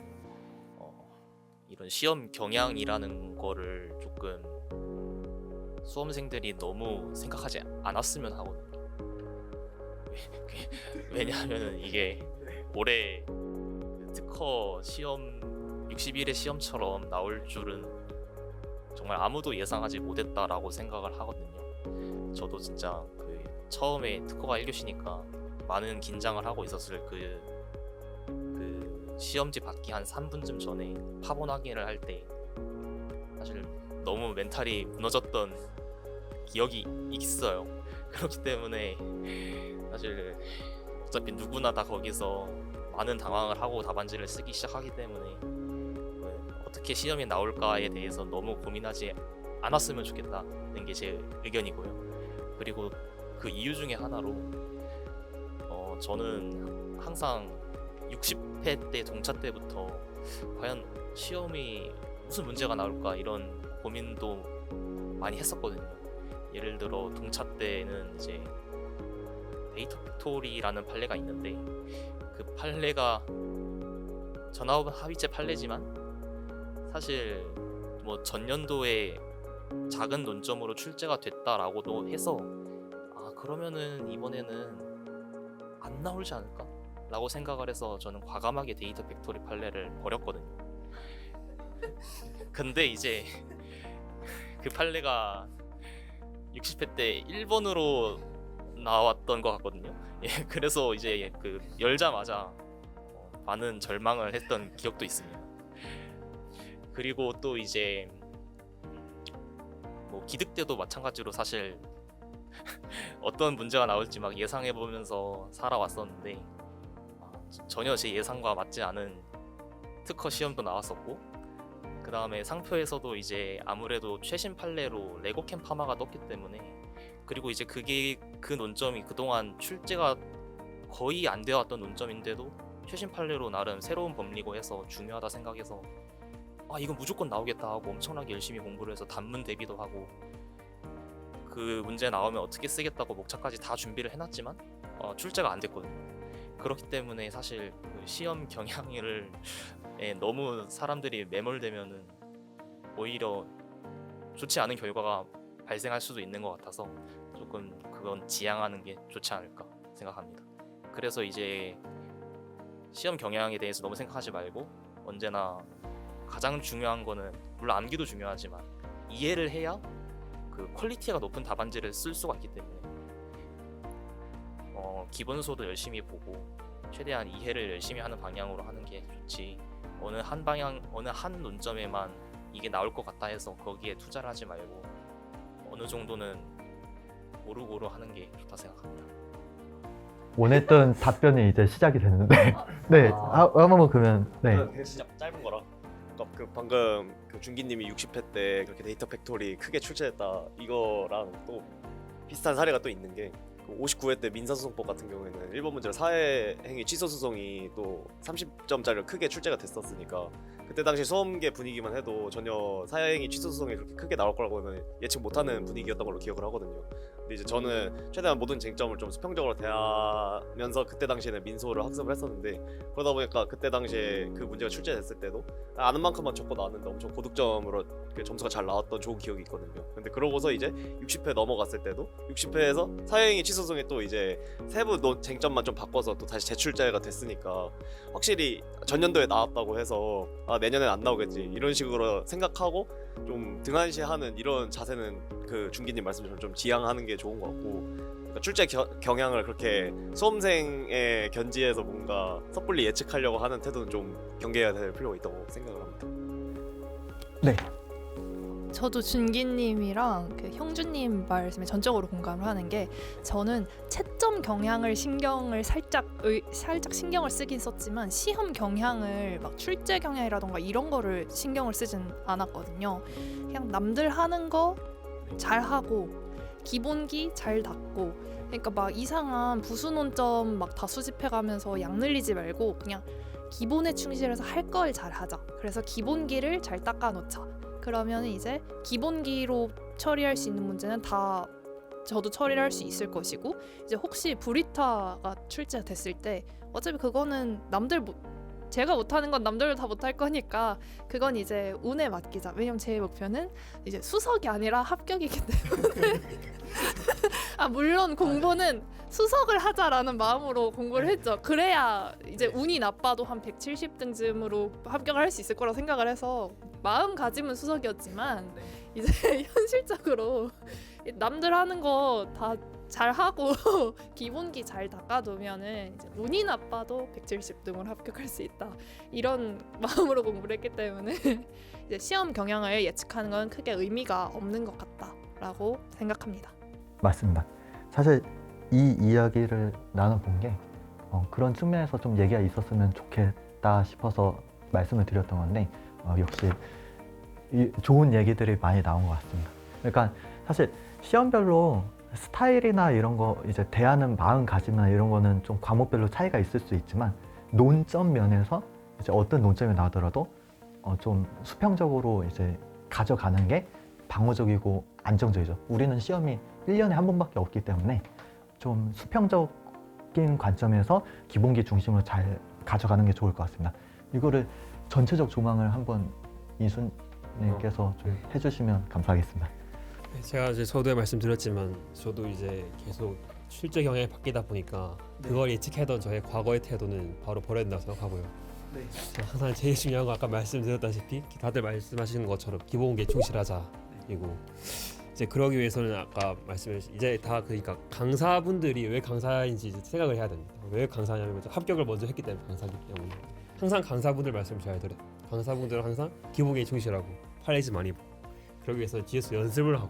이런 시험 경향이라는 거를 조금 수험생들이 너무 생각하지 않았으면 하거든요. 왜냐하면 이게 올해 특허 시험 60일의 시험처럼 나올 줄은 정말 아무도 예상하지 못했다라고 생각을 하거든요. 저도 진짜 그 처음에 특허가 1교시니까 많은 긴장을 하고 있었을 그 시험지 받기 한 3분쯤 전에 파본 확인을 할 때 사실 너무 멘탈이 무너졌던 기억이 있어요. 그렇기 때문에 사실 어차피 누구나 다 거기서 많은 당황을 하고 답안지를 쓰기 시작하기 때문에 어떻게 시험이 나올까에 대해서 너무 고민하지 않았으면 좋겠다는 게 제 의견이고요. 그리고 그 이유 중에 하나로 저는 항상 60회 때 동차 때부터 과연 시험이 무슨 문제가 나올까 이런 고민도 많이 했었거든요. 예를 들어 동차 때는 이제 데이터 팩토리라는 판례가 있는데 그 판례가 전화업 합의체 판례지만 사실 뭐 전년도에 작은 논점으로 출제가 됐다라고도 해서 그러면은 이번에는 안 나오지 않을까? 라고 생각을 해서 저는 과감하게 데이터 팩토리 판례를 버렸거든요. 근데 이제 그 판례가 60회 때 1번으로 나왔던 것 같거든요. 예, 그래서 이제 그 열자마자 많은 절망을 했던 기억도 있습니다. 그리고 또 이제 뭐 기득 때도 마찬가지로 사실 어떤 문제가 나올지 막 예상해 보면서 살아왔었는데 전혀 제 예상과 맞지 않은 특허 시험도 나왔었고, 그 다음에 상표에서도 이제 아무래도 최신 판례로 레고캠 파마가 떴기 때문에, 그리고 이제 그게 그 논점이 그동안 출제가 거의 안 되어왔던 논점인데도 최신 판례로 나름 새로운 법리고 해서 중요하다 생각해서 이건 무조건 나오겠다 하고 엄청나게 열심히 공부를 해서 단문 대비도 하고, 그 문제 나오면 어떻게 쓰겠다고 목차까지 다 준비를 해놨지만 출제가 안 됐거든요. 그렇기 때문에 사실 그 시험 경향을 너무 사람들이 매몰되면은 오히려 좋지 않은 결과가 발생할 수도 있는 것 같아서 조금 그건 지양하는 게 좋지 않을까 생각합니다. 그래서 이제 시험 경향에 대해서 너무 생각하지 말고 언제나 가장 중요한 거는, 물론 암기도 중요하지만 이해를 해야 그 퀄리티가 높은 답안지를 쓸 수가 있기 때문에 기본소도 열심히 보고 최대한 이해를 열심히 하는 방향으로 하는 게 좋지, 어느 한 논점에만 이게 나올 것 같다 해서 거기에 투자를 하지 말고 어느 정도는 고루고루 하는 게 좋다 생각합니다. 원했던 답변이 이제 시작이 됐는데 네, 한번 그러면 네. 진짜 짧은 거라. 그러니까 그 방금 그 준기님이 60회 때 그렇게 데이터 팩토리 크게 출제했다 이거랑 또 비슷한 사례가 또 있는 게, 59회 때 민사소송법 같은 경우에는 1번 문제로 사회행위 취소소송이 또 30점짜리로 크게 출제가 됐었으니까 그때 당시 수험계 분위기만 해도 전혀 사회행위 취소소송이 그렇게 크게 나올 거라고는 예측 못하는 분위기였던 걸로 기억을 하거든요. 근데 이제 저는 최대한 모든 쟁점을 좀 수평적으로 대하면서 그때 당시에는 민소를 학습을 했었는데, 그러다 보니까 그때 당시에 그 문제가 출제됐을 때도 아는 만큼만 적고 나왔는데 엄청 고득점으로 그 점수가 잘 나왔던 좋은 기억이 있거든요. 근데 그러고서 이제 60회 넘어갔을 때도 60회에서 사회행위 취소소송이 또 이제 세부 쟁점만 좀 바꿔서 또 다시 재출제가 됐으니까 확실히 전년도에 나왔다고 해서 내년엔 안 나오겠지 이런 식으로 생각하고 좀 등한시하는 이런 자세는 그 준기님 말씀처럼 좀 지양하는 게 좋은 것 같고, 그러니까 출제 경향을 그렇게 수험생의 견지에서 뭔가 섣불리 예측하려고 하는 태도는 좀 경계해야 될 필요가 있다고 생각을 합니다. 네. 저도 준기님이랑 그 형주님 말씀에 전적으로 공감을 하는 게, 저는 채점 경향을 살짝 신경을 쓰긴 썼지만 시험 경향을 막 출제 경향이라던가 이런 거를 신경을 쓰진 않았거든요. 그냥 남들 하는 거 잘 하고 기본기 잘 닦고, 그러니까 막 이상한 부수 논점 막 다 수집해가면서 양 늘리지 말고 그냥 기본에 충실해서 할 걸 잘 하자. 그래서 기본기를 잘 닦아놓자. 그러면 이제 기본기로 처리할 수 있는 문제는 다 저도 처리를 할 수 있을 것이고, 이제 혹시 브리타가 출제가 됐을 때 어차피 그거는 제가 못하는 건 남들도 다 못할 거니까 그건 이제 운에 맡기자. 왜냐면 제 목표는 이제 수석이 아니라 합격이기 때문에 물론 공부는 수석을 하자라는 마음으로 공부를 했죠. 그래야 이제 운이 나빠도 한 170등쯤으로 합격을 할 수 있을 거라 생각을 해서 마음가짐은 수석이었지만, 이제 현실적으로 남들 하는 거 다 잘하고 기본기 잘 닦아두면은 이제 운이 나빠도 170등으로 합격할 수 있다, 이런 마음으로 공부를 했기 때문에 이제 시험 경향을 예측하는 건 크게 의미가 없는 것 같다라고 생각합니다. 맞습니다. 사실 이 이야기를 나눠본 게 그런 측면에서 좀 얘기가 있었으면 좋겠다 싶어서 말씀을 드렸던 건데, 역시 좋은 얘기들이 많이 나온 것 같습니다. 그러니까 사실 시험별로 스타일이나 이런 거 이제 대하는 마음가짐이나 이런 거는 좀 과목별로 차이가 있을 수 있지만, 논점 면에서 이제 어떤 논점이 나오더라도 좀 수평적으로 이제 가져가는 게 방어적이고 안정적이죠. 우리는 시험이 1년에 한 번밖에 없기 때문에 좀 수평적인 관점에서 기본기 중심으로 잘 가져가는 게 좋을 것 같습니다. 이거를 전체적 조망을 한번 이수님께서 좀 해주시면 감사하겠습니다. 제가 이제 저도 말씀드렸지만 저도 이제 계속 실제 경향이 바뀌다 보니까 그걸 예측하던 저의 과거의 태도는 바로 버려야 생각하고요. 항상 제일 중요한 건 아까 말씀드렸다시피 다들 말씀하시는 것처럼 기본계 충실하자. 그리고 이제 그러기 위해서는 아까 말씀하신 이제 다 그러니까 강사분들이 왜 강사인지 생각을 해야 됩니다. 왜 강사냐면 합격을 먼저 했기 때문에 강사기 때문에 항상 강사분들 말씀 잘 들어요. 강사분들은 항상 기본계에 충실하고 팔레이즈 많이 보고 그러기 위해서 뒤에서 연습을 하고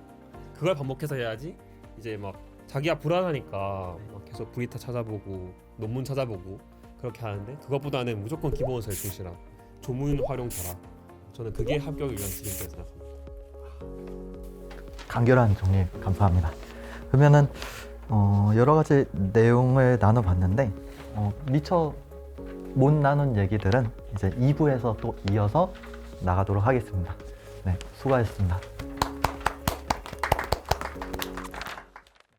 그걸 반복해서 해야지 이제 막 자기가 불안하니까 막 계속 브리타 찾아보고 논문 찾아보고 그렇게 하는데 그것보다는 무조건 기본서에 충실하고 조문 활용 잘하고 저는 그게 합격을 위한 지름길이라고 생각합니다. 간결한 정리 감사합니다. 그러면은 여러 가지 내용을 나눠봤는데 미처 못 나눈 얘기들은 이제 2부에서 또 이어서 나가도록 하겠습니다. 네, 수고하셨습니다.